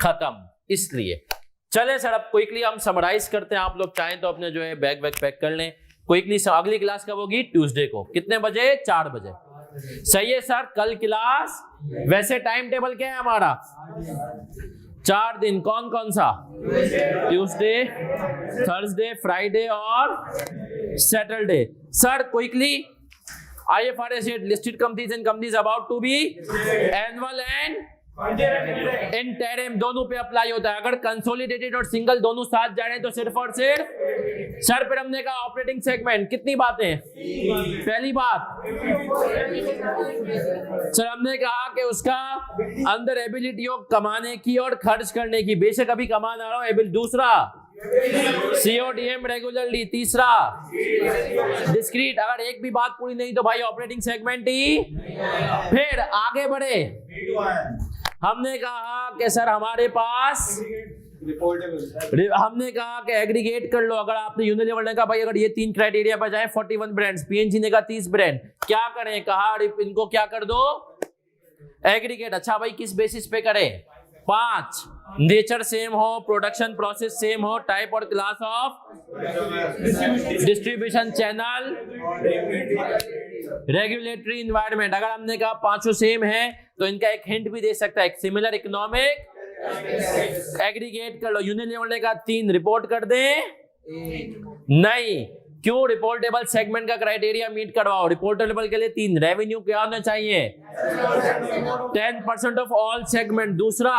खत्म। इसलिए चले सर अब क्विकली हम समराइज करते हैं। आप लोग चाहें तो अपने जो है बैग वैग पैक कर लें क्विकली। अगली क्लास कब होगी? ट्यूसडे को। कितने बजे? 4 बजे। सही है सर। कल क्लास, वैसे टाइम टेबल क्या है हमारा? 4 दिन। कौन कौन सा? ट्यूसडे, थर्सडे, फ्राइडे और Saturday. Sir quickly IFRS 8 listed companies and companies about to be annual and interim दोनों पे अप्लाई होता है। अगर कंसोलिडेटेड और सिंगल दोनों साथ जा रहे हैं तो सिर्फ और सिर्फ सर। फिर हमने कहा ऑपरेटिंग सेगमेंट, कितनी बातें? पहली बात सर हमने कहा कि उसका अंदर एबिलिटी हो कमाने की और खर्च करने की, बेशक अभी कमा ना रहा हो एबिलिटी। दूसरा CODM रेगुलरली। तीसरा डिस्क्रीट। अगर एक भी बात पूरी नहीं तो भाई ऑपरेटिंग सेगमेंट ही। फिर आगे बढ़े, हमने कहा कि सर हमारे पास हमने कहा कि एग्रीगेट कर लो। अगर आपने यूनिलीवर ने कहा भाई अगर ये 3 क्राइटेरिया पर जाए 41 ब्रांड्स, PNG ने कहा 30 ब्रांड, क्या करें? कहा इनको क्या कर दो? एग्रीगेट। अच्छा भाई किस बेसिस पे करें? 5 नेचर सेम हो, प्रोडक्शन प्रोसेस सेम हो, टाइप और class of distribution channel, regulatory environment. अगर हमने कहा 5 सेम है तो इनका एक हिंट भी दे सकता है, सिमिलर इकोनॉमिक। एग्रीगेट कर लो। यूनिलीवर ने कहा 3 रिपोर्ट कर दे। नहीं, क्यों? रिपोर्टेबल सेगमेंट का क्राइटेरिया मीट करवाओ। रिपोर्टेबल के लिए 3 रेवेन्यू क्या होना चाहिए? 10% ऑफ ऑल सेगमेंट। दूसरा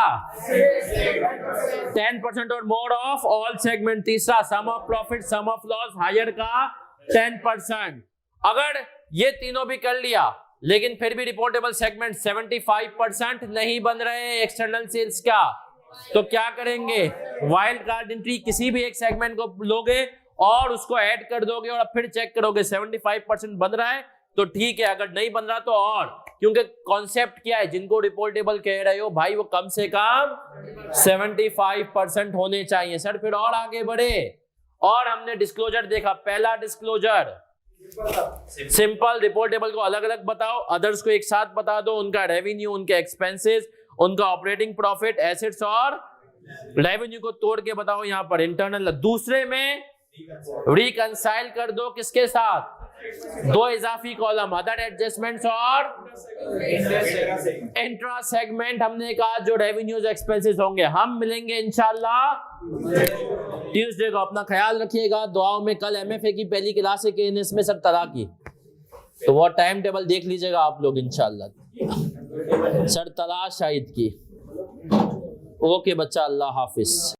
10% और मोर ऑफ ऑल सेगमेंट। तीसरा sum of profit sum of loss higher का 10%। अगर ये तीनों भी कर लिया लेकिन फिर भी रिपोर्टेबल सेगमेंट 75% नहीं बन रहे एक्सटर्नल सेल्स का, तो क्या करेंगे? Wild card entry. किसी भी एक सेगमेंट को लोगे और उसको ऐड कर दोगे और फिर चेक करोगे 75% बन रहा है तो ठीक है, अगर नहीं बन रहा तो और, क्योंकि कॉन्सेप्ट क्या है, जिनको रिपोर्टेबल कह रहे हो भाई वो कम से कम 75% होने चाहिए सर, फिर और आगे बढ़े। और हमने डिस्क्लोजर देखा, पहला डिस्क्लोजर सिंपल, रिपोर्टेबल को अलग अलग बताओ, अदर्स को एक साथ बता दो, उनका रेवेन्यू, उनके एक्सपेंसेस, उनका ऑपरेटिंग प्रॉफिट, एसेट्स और रेवेन्यू को तोड़ के बताओ यहाँ पर इंटरनल। दूसरे में रिकंसाइल कर दो किसके साथ, दो इजाफी कॉलम, अदर एडजस्टमेंट्स और इंट्रा सेगमेंट। हमने कहा जो रेवेन्यूज एक्सपेंसेस होंगे, हम मिलेंगे इंशाल्लाह ट्यूसडे को। अपना ख्याल रखिएगा, दुआओं में। कल एमएफए की पहली क्लास है कि इसमें सर तरह की, तो वो टाइम टेबल देख लीजिएगा आप लोग इंशाल्लाह। सर तलाश शाहिद की। ओके बच्चा, अल्लाह हाफिज।